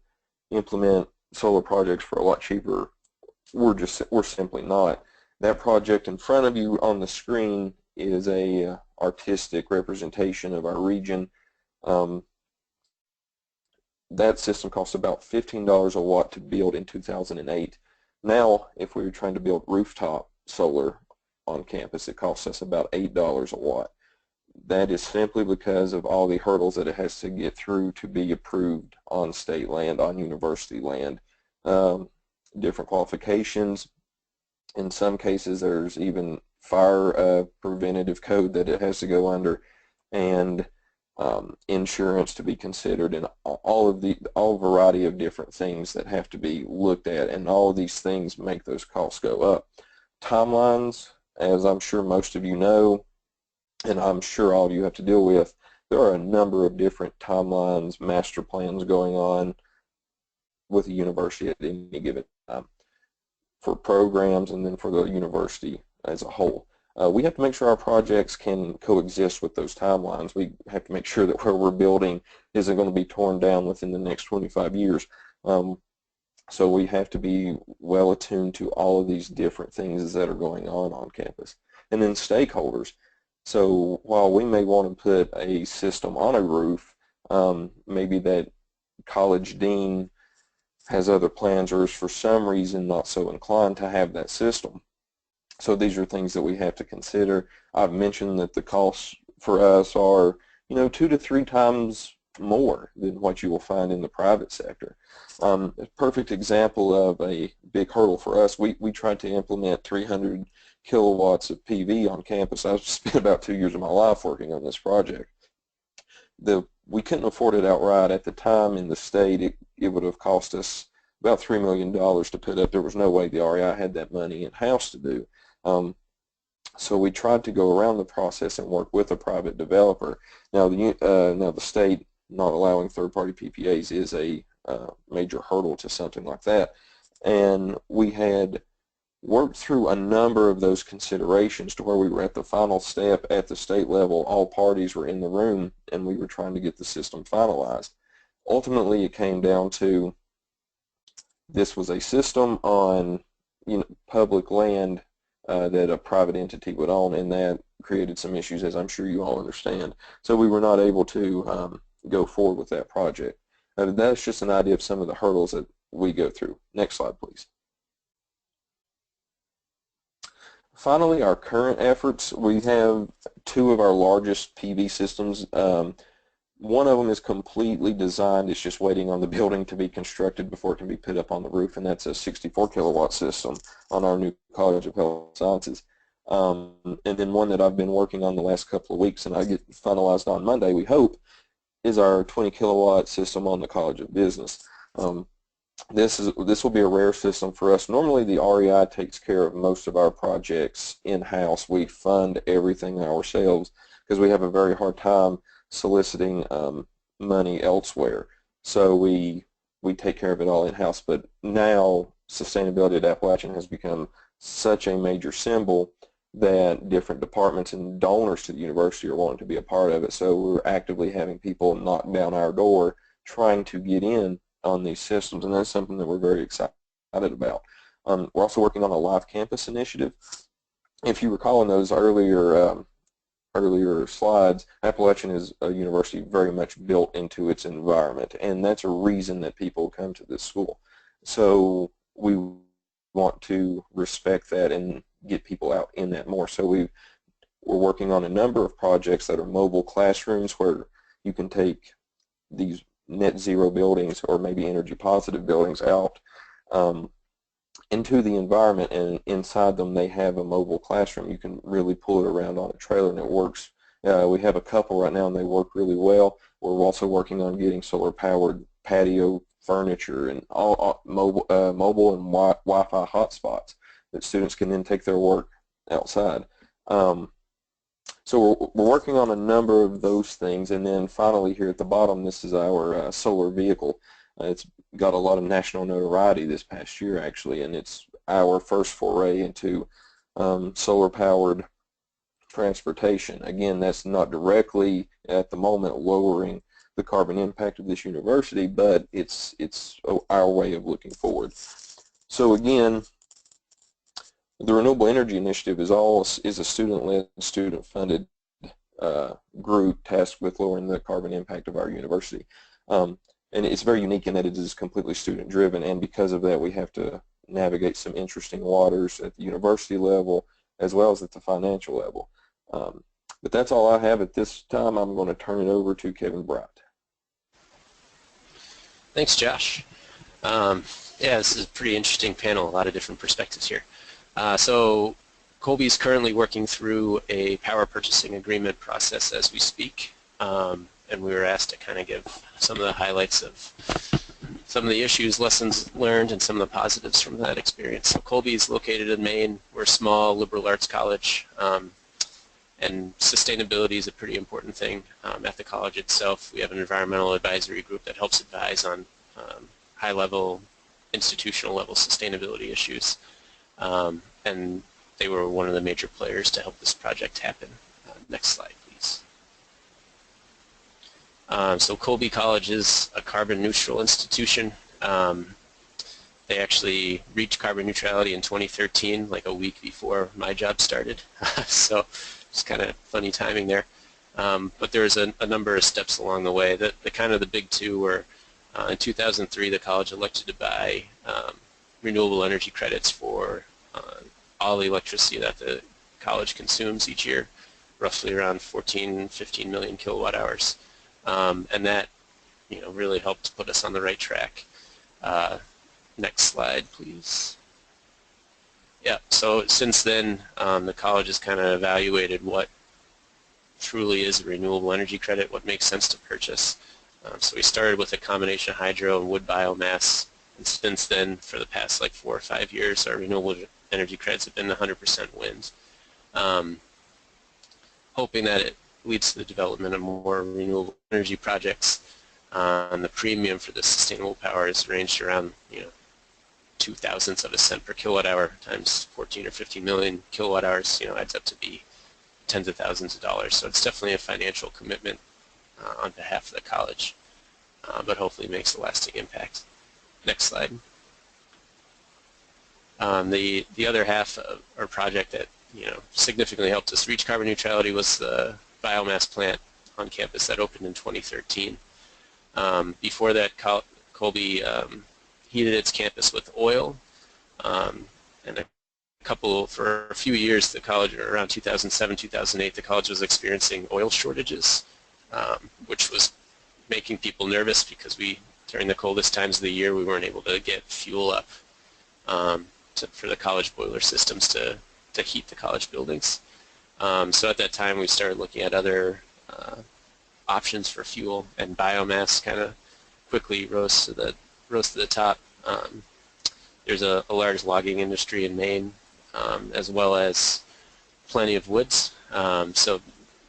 implement solar projects for a lot cheaper, we're simply not. That project in front of you on the screen is a artistic representation of our region. That system costs about $15 a watt to build in 2008. Now, if we were trying to build rooftop solar on campus, it costs us about $8 a watt. That is simply because of all the hurdles that it has to get through to be approved on state land, on university land. Different qualifications. In some cases, there's even fire preventative code that it has to go under, and insurance to be considered, and all variety of different things that have to be looked at, and all of these things make those costs go up. Timelines, as I'm sure most of you know, and I'm sure all of you have to deal with, there are a number of different timelines, master plans going on with the university at any given time for programs and then for the university as a whole. We have to make sure our projects can coexist with those timelines. We have to make sure that where we're building isn't going to be torn down within the next 25 years. So we have to be well attuned to all of these different things that are going on campus. And then stakeholders. So while we may want to put a system on a roof, maybe that college dean has other plans or is for some reason not so inclined to have that system. So these are things that we have to consider. I've mentioned that the costs for us are, 2 to 3 times more than what you will find in the private sector. A perfect example of a big hurdle for us, we tried to implement 300 kilowatts of PV on campus. I've spent about 2 years of my life working on this project. We couldn't afford it outright. At the time in the state, it would have cost us about $3 million to put up. There was no way the REI had that money in-house to do. So we tried to go around the process and work with a private developer. Now the state not allowing third-party PPAs is a major hurdle to something like that. And we had worked through a number of those considerations to where we were at the final step at the state level. All parties were in the room and we were trying to get the system finalized. Ultimately, it came down to this was a system on public land that a private entity would own, and that created some issues, as I'm sure you all understand. So we were not able to go forward with that project. That's just an idea of some of the hurdles that we go through. Next slide, please. Finally, our current efforts, we have 2 of our largest PV systems. One of them is completely designed. It's just waiting on the building to be constructed before it can be put up on the roof, and that's a 64 kilowatt system on our new College of Health Sciences. And then one that I've been working on the last couple of weeks, and I get finalized on Monday, we hope, is our 20 kilowatt system on the College of Business. This will be a rare system for us. Normally the REI takes care of most of our projects in-house. We fund everything ourselves because we have a very hard time soliciting money elsewhere. So we take care of it all in-house. But now sustainability at Appalachian has become such a major symbol that different departments and donors to the university are wanting to be a part of it. So we're actively having people knock down our door trying to get in on these systems, and that's something that we're very excited about. We're also working on a live campus initiative. If you recall in those earlier slides, Appalachian is a university very much built into its environment, and that's a reason that people come to this school. So we want to respect that and get people out in that more. So we're working on a number of projects that are mobile classrooms where you can take these net zero buildings or maybe energy positive buildings out into the environment, and inside them they have a mobile classroom. You can really pull it around on a trailer and it works. We have a couple right now and they work really well. We're also working on getting solar powered patio furniture and all mobile and Wi-Fi hotspots that students can then take their work outside. So we're working on a number of those things, and then finally here at the bottom, this is our solar vehicle. It's got a lot of national notoriety this past year actually, and it's our first foray into solar-powered transportation. Again, that's not directly at the moment lowering the carbon impact of this university, but it's our way of looking forward. So again, the Renewable Energy Initiative is a student-led, student-funded group tasked with lowering the carbon impact of our university. And it's very unique in that it is completely student-driven, and because of that we have to navigate some interesting waters at the university level as well as at the financial level. But that's all I have at this time. I'm going to turn it over to Kevin Bright. Thanks, Josh. Yeah, this is a pretty interesting panel, a lot of different perspectives here. So Colby is currently working through a power purchasing agreement process as we speak, and we were asked to kind of give some of the highlights of some of the issues, lessons learned, and some of the positives from that experience. So Colby is located in Maine. We're a small liberal arts college, and sustainability is a pretty important thing at the college itself. We have an environmental advisory group that helps advise on high-level, institutional-level sustainability issues, and they were one of the major players to help this project happen. Next slide, please. So Colby College is a carbon neutral institution. They actually reached carbon neutrality in 2013, like a week before my job started. So it's kind of funny timing there. But there's a number of steps along the way. The kind of the big two were in 2003 the college elected to buy renewable energy credits for all the electricity that the college consumes each year, roughly around 15 million kilowatt hours. And that, really helped put us on the right track. Next slide, please. Yeah, so since then, the college has kind of evaluated what truly is a renewable energy credit, what makes sense to purchase. So we started with a combination of hydro and wood biomass, and since then, for the past like 4 or 5 years, our renewable energy credits have been 100% wind. Hoping that it leads to the development of more renewable energy projects. And the premium for the sustainable power has ranged around 0.002 of a cent per kilowatt hour times 14 or 15 million kilowatt hours, adds up to be tens of thousands of dollars. So it's definitely a financial commitment on behalf of the college, but hopefully makes a lasting impact. Next slide. The other half of our project that significantly helped us reach carbon neutrality was the biomass plant on campus that opened in 2013. Before that, Colby heated its campus with oil, and for a few years, the college, around 2007, 2008, the college was experiencing oil shortages, which was making people nervous because during the coldest times of the year, we weren't able to get fuel up for the college boiler systems to heat the college buildings. So at that time, we started looking at other options for fuel, and biomass kind of quickly rose to the top. There's a large logging industry in Maine, as well as plenty of woods. So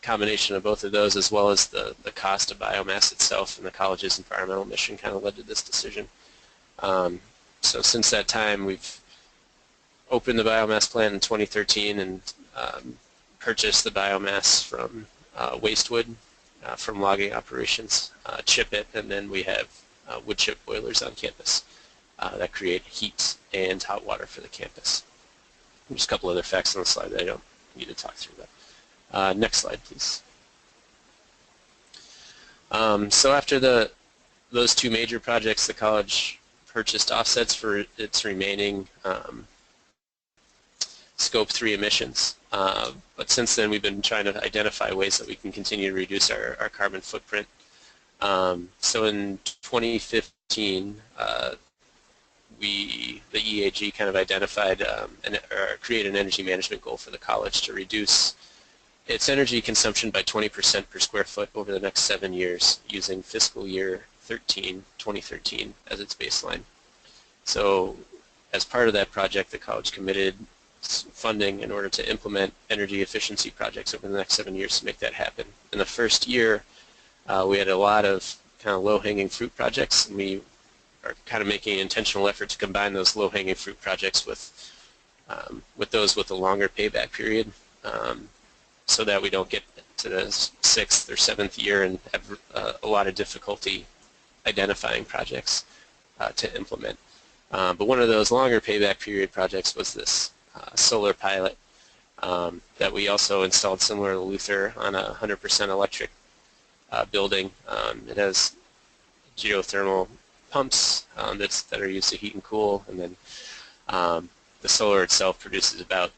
combination of both of those, as well as the cost of biomass itself and the college's environmental mission, kind of led to this decision. So since that time, we've opened the biomass plant in 2013 and purchased the biomass from waste wood from logging operations, chip it, and then we have wood chip boilers on campus that create heat and hot water for the campus. There's a couple other facts on the slide that I don't need to talk through. But next slide, please. So after those two major projects, the college purchased offsets for its remaining Scope 3 emissions. But since then, we've been trying to identify ways that we can continue to reduce our carbon footprint. So in 2015, the EAG kind of identified or created an energy management goal for the college to reduce its energy consumption by 20% per square foot over the next 7 years, using fiscal year 2013 as its baseline. So as part of that project, the college committed funding in order to implement energy efficiency projects over the next 7 years to make that happen. In the first year, we had a lot of kind of low-hanging fruit projects, and we are kind of making an intentional effort to combine those low-hanging fruit projects with those with a longer payback period, so that we don't get to the 6th or 7th year and have a lot of difficulty identifying projects to implement. But one of those longer payback period projects was this solar pilot that we also installed similar to Luther on a 100% electric building. It has geothermal pumps that are used to heat and cool, and then the solar itself produces about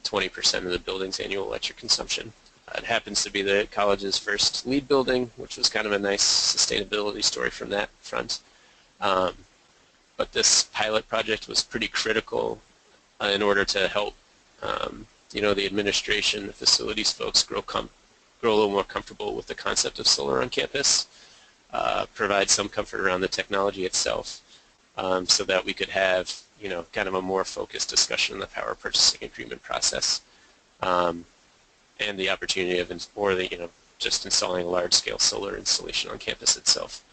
20% of the building's annual electric consumption. It happens to be the college's first LEED building, which was kind of a nice sustainability story from that front. But this pilot project was pretty critical in order to help you know, the administration, the facilities folks grow a little more comfortable with the concept of solar on campus, provide some comfort around the technology itself, so that we could have, you know, kind of a more focused discussion on the power purchasing agreement process, and the opportunity of, you know, just installing a large-scale solar installation on campus itself.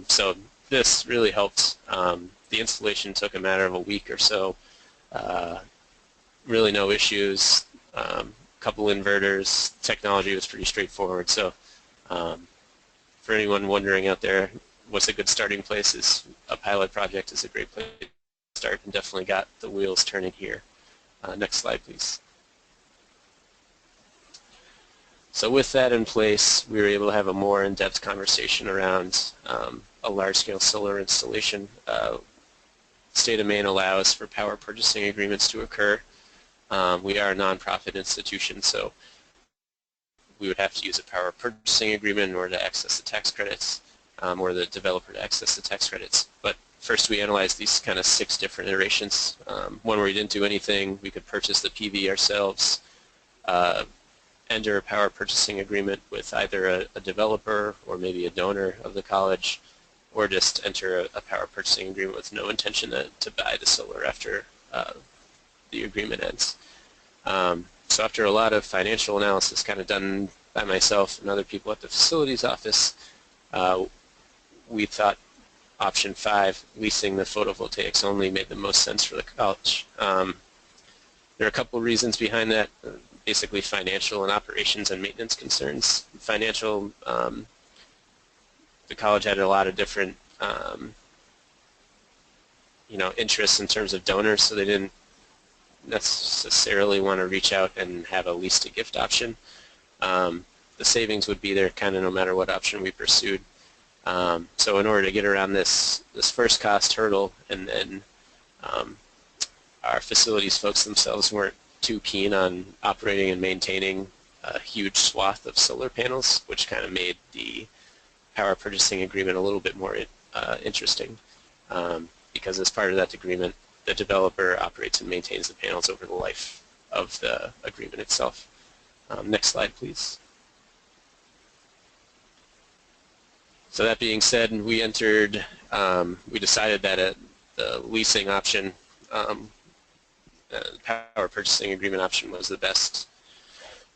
So this really helped. The installation took a matter of a week or so. Really no issues. Couple inverters. Technology was pretty straightforward. So for anyone wondering out there, what's a good starting place? Is a pilot project is a great place to start, and definitely got the wheels turning here. Next slide, please. So with that in place, we were able to have a more in-depth conversation around a large-scale solar installation. State of Maine allows for power purchasing agreements to occur. We are a nonprofit institution, so we would have to use a power purchasing agreement in order to access the tax credits, or the developer to access the tax credits. But first we analyzed these kind of 6 different iterations. One where we didn't do anything, we could purchase the PV ourselves, enter a power purchasing agreement with either a developer or maybe a donor of the college, or just enter a power purchasing agreement with no intention to buy the solar after the agreement ends. So after a lot of financial analysis kind of done by myself and other people at the facilities office, we thought option 5, leasing the photovoltaics only, made the most sense for the college. There are a couple of reasons behind that. Basically financial and operations and maintenance concerns. Financial, the college had a lot of different you know, interests in terms of donors, so they didn't necessarily want to reach out and have a lease to gift option. The savings would be there kind of no matter what option we pursued. So in order to get around this first cost hurdle, and then our facilities folks themselves weren't too keen on operating and maintaining a huge swath of solar panels, which kind of made the power purchasing agreement a little bit more interesting, because as part of that agreement, the developer operates and maintains the panels over the life of the agreement itself. Next slide, please. So that being said, we entered, we decided that the leasing option, power purchasing agreement option, was the best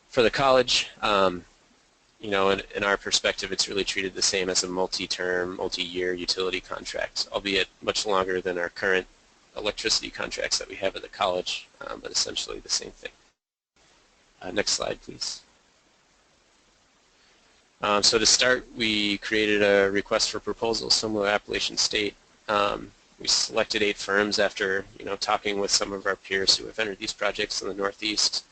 for the college. You know, in our perspective, it's really treated the same as a multi-term, multi-year utility contract, albeit much longer than our current electricity contracts that we have at the college, but essentially the same thing. Next slide, please. So to start, we created a request for proposal similar to Appalachian State. We selected 8 firms after, you know, talking with some of our peers who have entered these projects in the Northeast,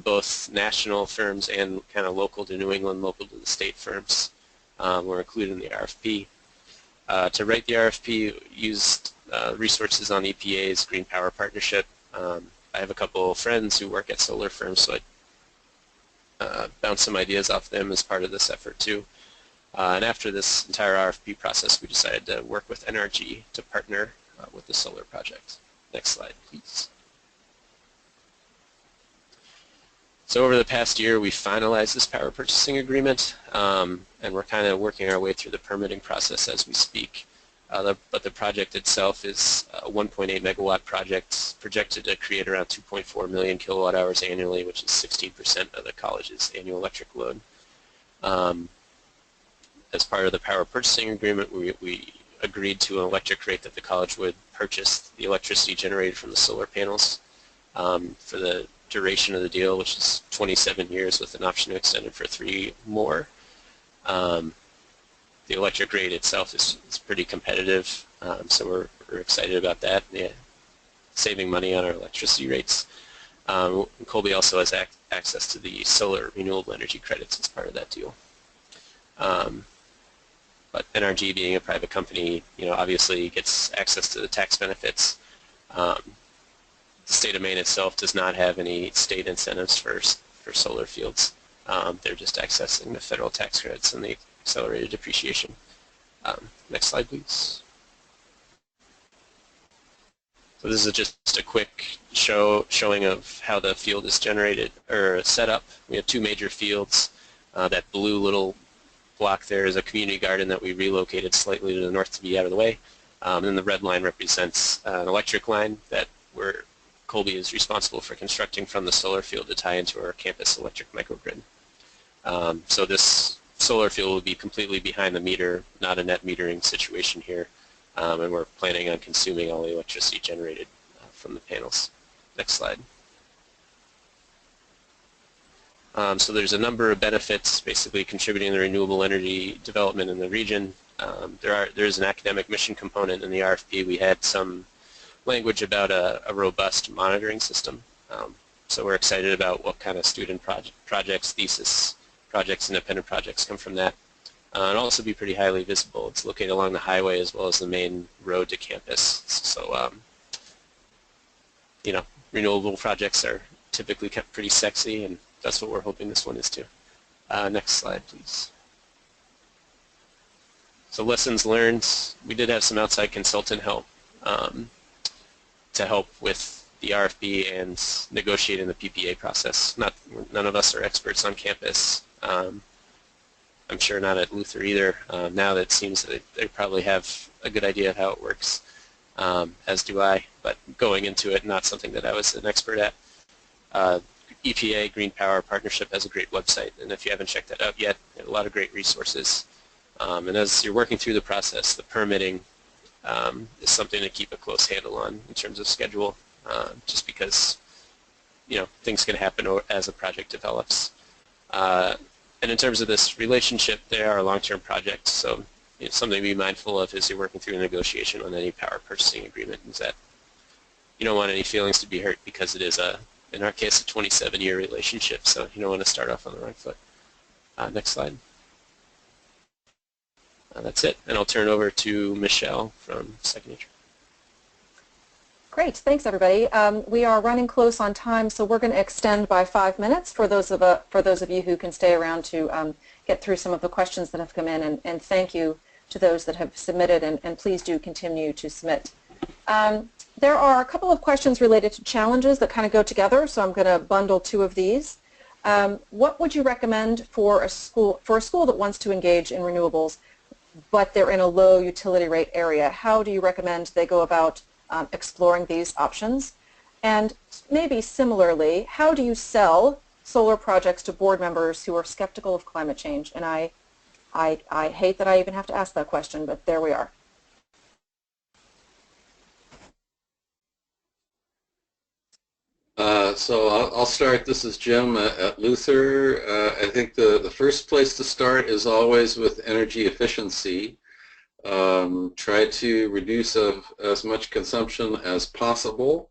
both national firms and kind of local to New England, local to the state firms were included in the RFP. To write the RFP, used resources on EPA's Green Power Partnership. I have a couple of friends who work at solar firms, so I bounced some ideas off them as part of this effort too. And after this entire RFP process, we decided to work with NRG to partner with the solar project. Next slide, please. So over the past year, we finalized this power purchasing agreement, and we're kind of working our way through the permitting process as we speak. But the project itself is a 1.8 megawatt project projected to create around 2.4 million kilowatt hours annually, which is 16% of the college's annual electric load. As part of the power purchasing agreement, we agreed to an electric rate that the college would purchase the electricity generated from the solar panels for the duration of the deal, which is 27 years with an option to extend it for 3 more. The electric rate itself is pretty competitive, so we're excited about that, yeah, saving money on our electricity rates. Colby also has access to the solar renewable energy credits as part of that deal. But NRG, being a private company, you know, obviously gets access to the tax benefits. The state of Maine itself does not have any state incentives for solar fields. They're just accessing the federal tax credits and the accelerated depreciation. Next slide, please. So this is just a quick showing of how the field is generated or set up. We have two major fields. That blue little block there is a community garden that we relocated slightly to the north to be out of the way. And the red line represents an electric line that Colby is responsible for constructing from the solar field to tie into our campus electric microgrid. So this solar field will be completely behind the meter, not a net metering situation here. And we're planning on consuming all the electricity generated from the panels. Next slide. So there's a number of benefits basically contributing to renewable energy development in the region. There's an academic mission component in the RFP. We had some language about a robust monitoring system. So we're excited about what kind of student projects, thesis projects, independent projects come from that. And also be pretty highly visible. It's located along the highway as well as the main road to campus. So, you know, renewable projects are typically kept pretty sexy, and that's what we're hoping this one is too. Next slide, please. So lessons learned. We did have some outside consultant help to help with the RFP and negotiating the PPA process. None of us are experts on campus. I'm sure not at Luther either. Now that it seems that they probably have a good idea of how it works, as do I, but going into it, not something that I was an expert at. EPA Green Power Partnership has a great website, and if you haven't checked that out yet, they have a lot of great resources. And as you're working through the process, the permitting is something to keep a close handle on in terms of schedule, just because, you know, things can happen as a project develops. And in terms of this relationship, they are long-term projects, so you know, something to be mindful of as you're working through a negotiation on any power purchasing agreement is that you don't want any feelings to be hurt because it is, in our case, a 27-year relationship, so you don't want to start off on the wrong foot. Next slide. That's it, and I'll turn it over to Michelle from Second Nature. Great, thanks everybody. We are running close on time, so we're going to extend by 5 minutes for those of you who can stay around to get through some of the questions that have come in, and thank you to those that have submitted, and please do continue to submit. There are a couple of questions related to challenges that kind of go together, so I'm going to bundle two of these. What would you recommend for a school that wants to engage in renewables, but they're in a low utility rate area? How do you recommend they go about exploring these options? And maybe similarly, how do you sell solar projects to board members who are skeptical of climate change? And I hate that I even have to ask that question, but there we are. So I'll start. This is Jim at Luther. I think the first place to start is always with energy efficiency. Try to reduce as much consumption as possible.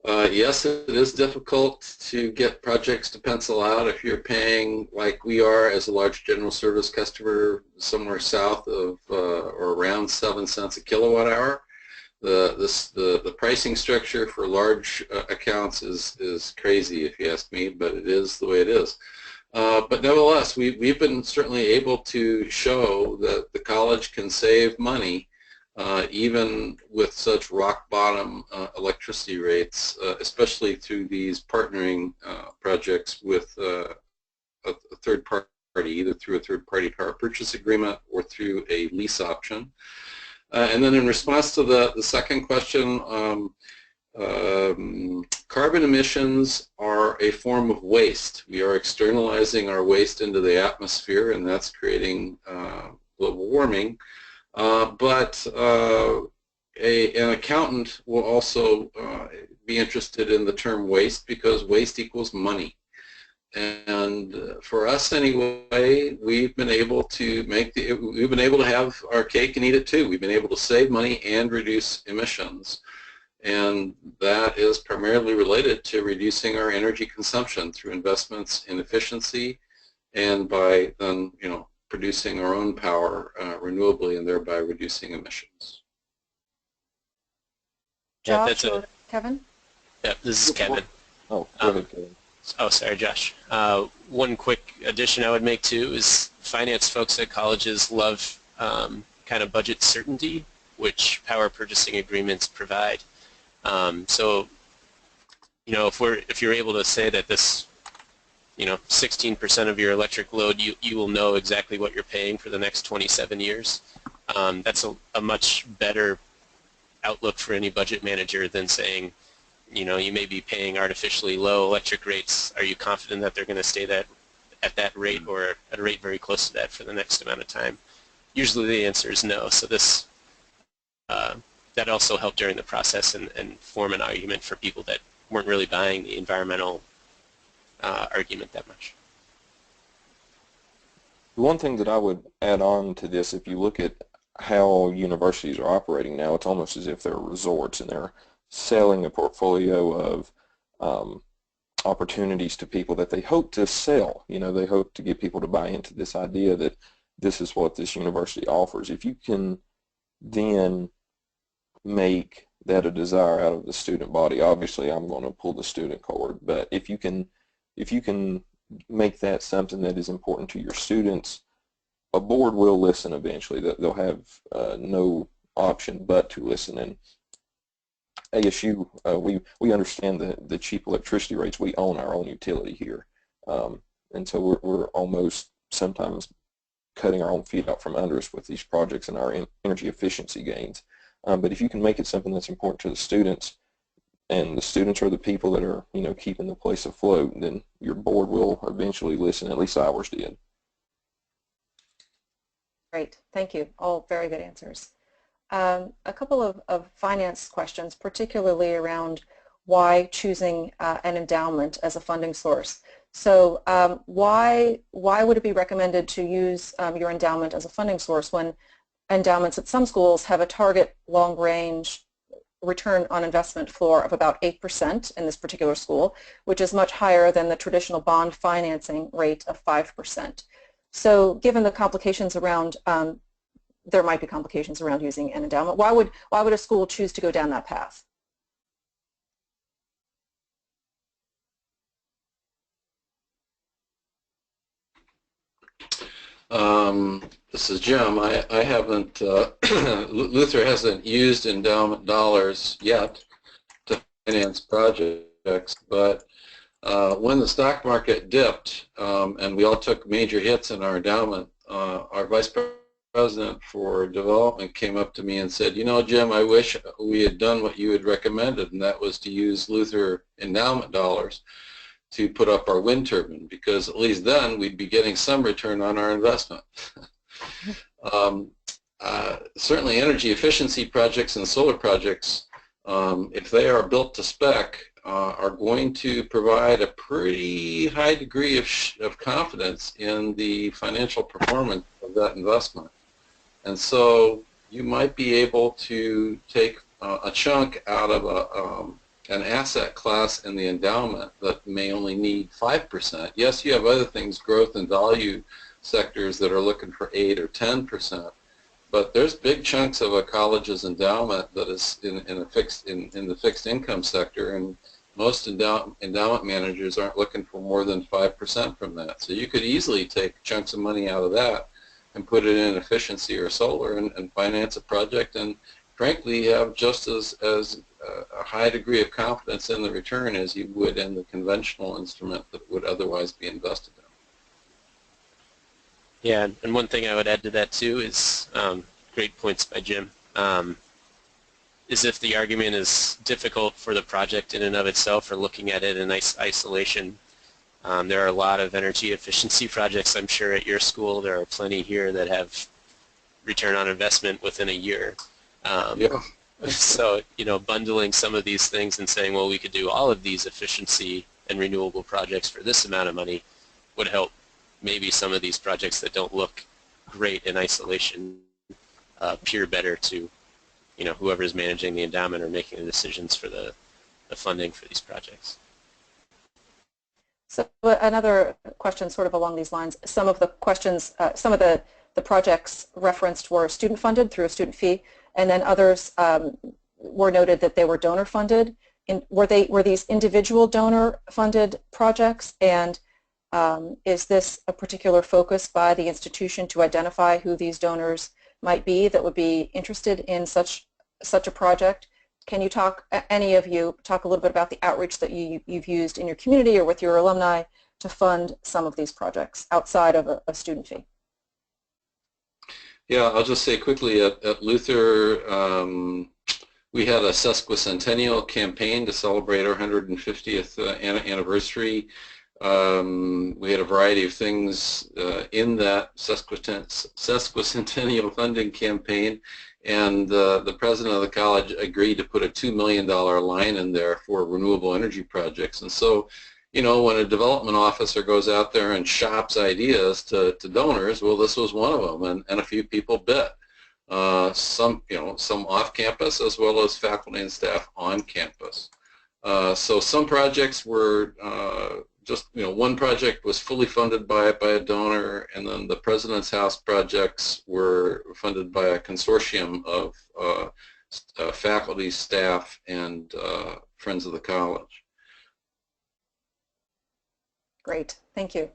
Yes, it is difficult to get projects to pencil out if you're paying, like we are as a large general service customer, somewhere south of or around 7 cents a kilowatt hour. The pricing structure for large accounts is crazy, if you ask me, but it is the way it is. But nevertheless, we've been certainly able to show that the college can save money even with such rock bottom electricity rates, especially through these partnering projects with a third party, either through a third party power purchase agreement or through a lease option. And then in response to the second question, carbon emissions are a form of waste. We are externalizing our waste into the atmosphere, and that's creating global warming. But an accountant will also be interested in the term waste because waste equals money. And for us anyway, we've been able to have our cake and eat it too. We've been able to save money and reduce emissions. And that is primarily related to reducing our energy consumption through investments in efficiency and by then, you know, producing our own power renewably and thereby reducing emissions. Josh or Kevin? Yeah, this is Kevin. Oh, go ahead, Kevin. Oh, sorry, Josh. One quick addition I would make too is finance folks at colleges love kind of budget certainty, which power purchasing agreements provide. So, if you're able to say that this, 16% of your electric load, you will know exactly what you're paying for the next 27 years. That's a much better outlook for any budget manager than saying, you may be paying artificially low electric rates. Are you confident that they're going to stay at that rate or at a rate very close to that for the next amount of time? Usually the answer is no. So this that also helped during the process and form an argument for people that weren't really buying the environmental argument that much. One thing that I would add on to this, if you look at how universities are operating now, it's almost as if they're resorts and they're selling a portfolio of opportunities to people that they hope to sell. They hope to get people to buy into this idea that this is what this university offers. If you can then make that a desire out of the student body, obviously I'm going to pull the student card, but if you can make that something that is important to your students, a board will listen eventually. They'll have no option but to listen. And ASU, we understand the cheap electricity rates. We own our own utility here, and so we're almost sometimes cutting our own feet out from under us with these projects and our energy efficiency gains. But if you can make it something that's important to the students, and the students are the people that are keeping the place afloat, then your board will eventually listen. At least ours did. Great, thank you. All very good answers. A couple of finance questions, particularly around why choosing an endowment as a funding source. So why would it be recommended to use your endowment as a funding source when endowments at some schools have a target long-range return on investment floor of about 8% in this particular school, which is much higher than the traditional bond financing rate of 5%. So given the complications around, there might be complications around using an endowment, why would a school choose to go down that path? This is Jim. I haven't, Luther hasn't used endowment dollars yet to finance projects, but when the stock market dipped and we all took major hits in our endowment, our vice president for development came up to me and said, Jim, I wish we had done what you had recommended, and that was to use Luther endowment dollars to put up our wind turbine, because at least then we'd be getting some return on our investment. Certainly energy efficiency projects and solar projects, if they are built to spec, are going to provide a pretty high degree of confidence in the financial performance of that investment. And so you might be able to take a chunk out of an asset class in the endowment that may only need 5%. Yes, you have other things, growth and value sectors that are looking for 8 or 10%, but there's big chunks of a college's endowment that is in the fixed income sector, and most endowment managers aren't looking for more than 5% from that. So you could easily take chunks of money out of that and put it in efficiency or solar and finance a project, and frankly have just as a high degree of confidence in the return as you would in the conventional instrument that would otherwise be invested in. Yeah, and one thing I would add to that too is, great points by Jim, is if the argument is difficult for the project in and of itself or looking at it in isolation, there are a lot of energy efficiency projects, I'm sure, at your school. There are plenty here that have return on investment within a year. Yeah. So, bundling some of these things and saying, well, we could do all of these efficiency and renewable projects for this amount of money would help maybe some of these projects that don't look great in isolation appear better to, whoever is managing the endowment or making the decisions for the funding for these projects. So another question sort of along these lines, some of the questions, some of the projects referenced were student funded through a student fee, and then others were noted that they were donor funded. Were these individual donor funded projects, and is this a particular focus by the institution to identify who these donors might be that would be interested in such a project? Can you talk, any of you, talk a little bit about the outreach that you've used in your community or with your alumni to fund some of these projects outside of a student fee? Yeah, I'll just say quickly, at Luther, we had a sesquicentennial campaign to celebrate our 150th anniversary. We had a variety of things in that sesquicentennial funding campaign, and the president of the college agreed to put a $2 million line in there for renewable energy projects. And so, you know, when a development officer goes out there and shops ideas to donors, well, this was one of them, and a few people bid. Some off campus as well as faculty and staff on campus. So some projects were just, you know, one project was fully funded by a donor, and then the President's House projects were funded by a consortium of faculty, staff, and friends of the college. Great, thank you.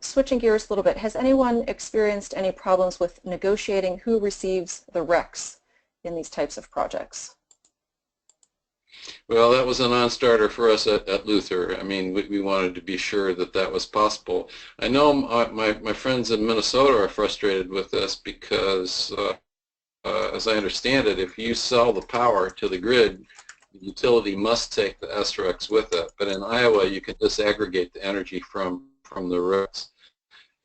Switching gears a little bit, has anyone experienced any problems with negotiating who receives the RECs in these types of projects? Well, that was a non-starter for us at Luther. I mean, we wanted to be sure that that was possible. I know my friends in Minnesota are frustrated with this because, as I understand it, if you sell the power to the grid, the utility must take the SRECs with it. But in Iowa, you can disaggregate the energy from the RECs.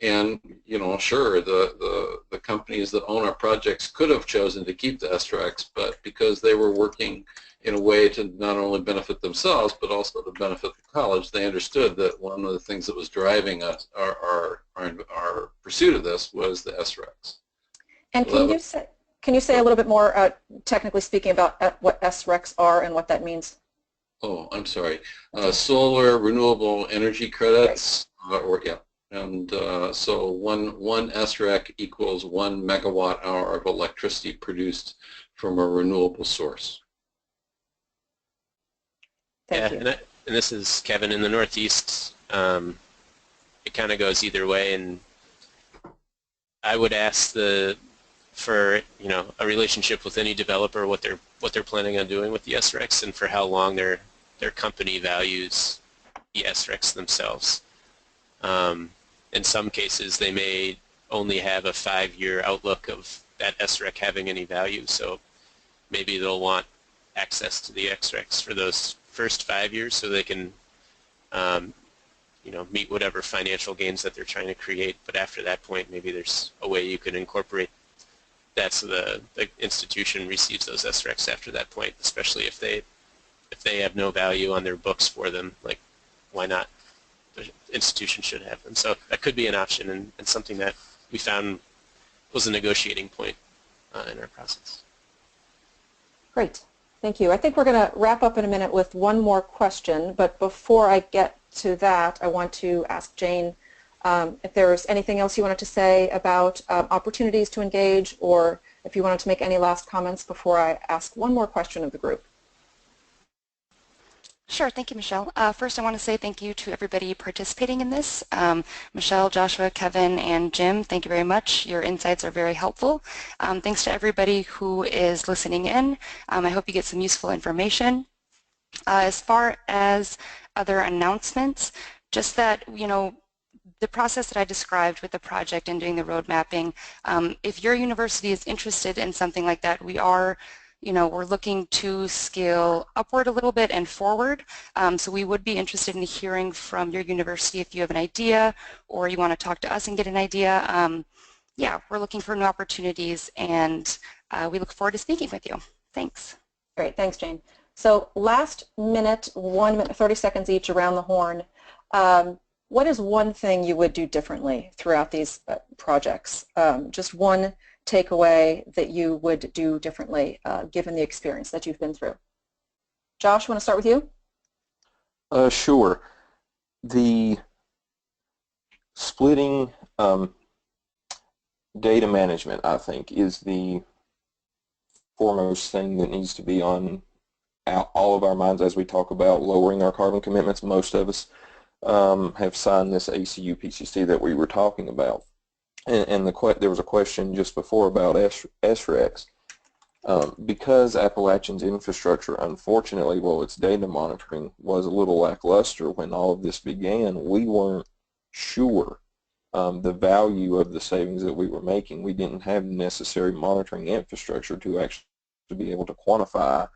And, you know, sure, the companies that own our projects could have chosen to keep the SRECs, but because they were working in a way to not only benefit themselves, but also to benefit the college, they understood that one of the things that was driving us, our pursuit of this, was the SRECs. And so can you say a little bit more, technically speaking, about what SRECs are and what that means? Oh, I'm sorry. Solar renewable energy credits, and so one SREC equals 1 megawatt hour of electricity produced from a renewable source. Thank you. And this is Kevin. In the Northeast, it kind of goes either way, and I would ask for a relationship with any developer what they're planning on doing with the SRECs and for how long their company values the SRECs themselves. In some cases, they may only have a 5-year outlook of that SREC having any value, so maybe they'll want access to the SRECs for those first 5 years so they can meet whatever financial gains that they're trying to create. But after that point, maybe there's a way you can incorporate that so the institution receives those SRECs after that point, especially if they have no value on their books for them. Like, why not? The institution should have them. So that could be an option, and something that we found was a negotiating point in our process. Great. Thank you. I think we're going to wrap up in a minute with one more question, but before I get to that, I want to ask Jane if there's anything else you wanted to say about opportunities to engage, or if you wanted to make any last comments before I ask one more question of the group. Sure. Thank you, Michelle. First, I want to say thank you to everybody participating in this. Michelle, Joshua, Kevin, and Jim, thank you very much. Your insights are very helpful. Thanks to everybody who is listening in. I hope you get some useful information. As far as other announcements, just that, the process that I described with the project and doing the road mapping, if your university is interested in something like that, we are we're looking to scale upward a little bit and forward. So we would be interested in hearing from your university if you have an idea or you want to talk to us and get an idea. Yeah, we're looking for new opportunities, and we look forward to speaking with you. Thanks. Great. Thanks, Jane. So last minute, 1 minute, 30 seconds each around the horn. What is one thing you would do differently throughout these projects? Just one takeaway that you would do differently given the experience that you've been through. Josh, want to start with you? Sure. The splitting data management, I think, is the foremost thing that needs to be on all of our minds as we talk about lowering our carbon commitments. Most of us have signed this ACU PCC that we were talking about. And there was a question just before about SRECs. Because Appalachian's infrastructure, unfortunately, its data monitoring was a little lackluster when all of this began, we weren't sure the value of the savings that we were making. We didn't have the necessary monitoring infrastructure to actually be able to quantify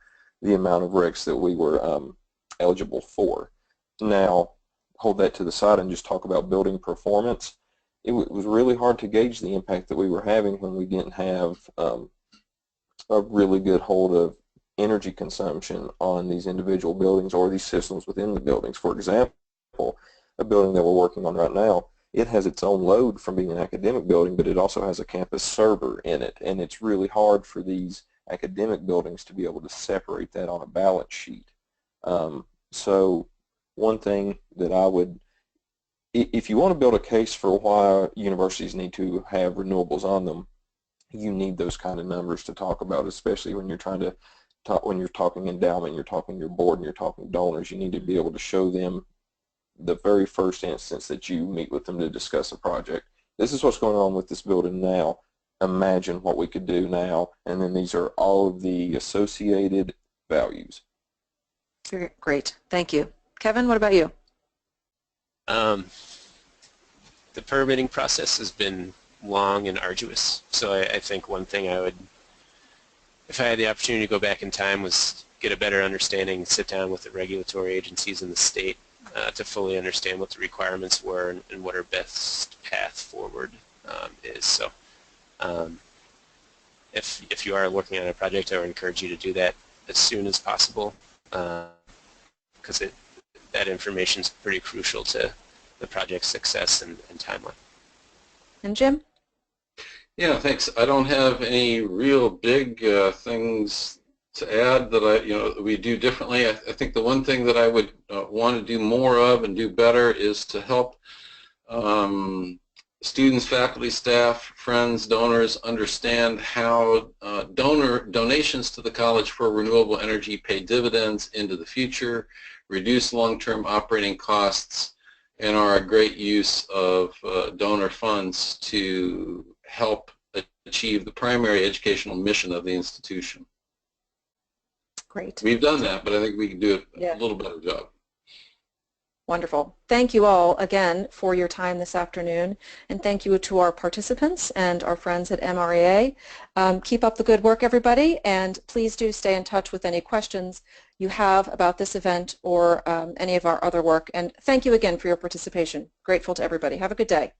the amount of RECs that we were eligible for. Now, hold that to the side and just talk about building performance. It was really hard to gauge the impact that we were having when we didn't have a really good hold of energy consumption on these individual buildings or these systems within the buildings. For example, a building that we're working on right now, it has its own load from being an academic building, but it also has a campus server in it, and it's really hard for these academic buildings to be able to separate that on a balance sheet. So one thing that I would, if you want to build a case for why universities need to have renewables on them, you need those kind of numbers to talk about, especially when you're trying to talk, when you're talking endowment, you're talking your board, and you're talking donors. You need to be able to show them the very first instance that you meet with them to discuss a project. This is what's going on with this building now. Imagine what we could do now, and then these are all of the associated values. Great, thank you. Kevin, what about you? The permitting process has been long and arduous, so I think one thing I would, if I had the opportunity to go back in time, was get a better understanding, sit down with the regulatory agencies in the state to fully understand what the requirements were and what our best path forward is. So if you are working on a project, I would encourage you to do that as soon as possible, because that information is pretty crucial to the project's success and timeline. And Jim? Yeah, thanks. I don't have any real big things to add that we do differently. I think the one thing that I would want to do more of and do better is to help students, faculty, staff, friends, donors understand how donations to the college for renewable energy pay dividends into the future, reduce long-term operating costs, and are a great use of donor funds to help achieve the primary educational mission of the institution. Great. We've done that, but I think we can do a little better job. Wonderful. Thank you all again for your time this afternoon, and thank you to our participants and our friends at MREA. Keep up the good work, everybody, and please do stay in touch with any questions you have about this event or any of our other work. And thank you again for your participation. Grateful to everybody. Have a good day.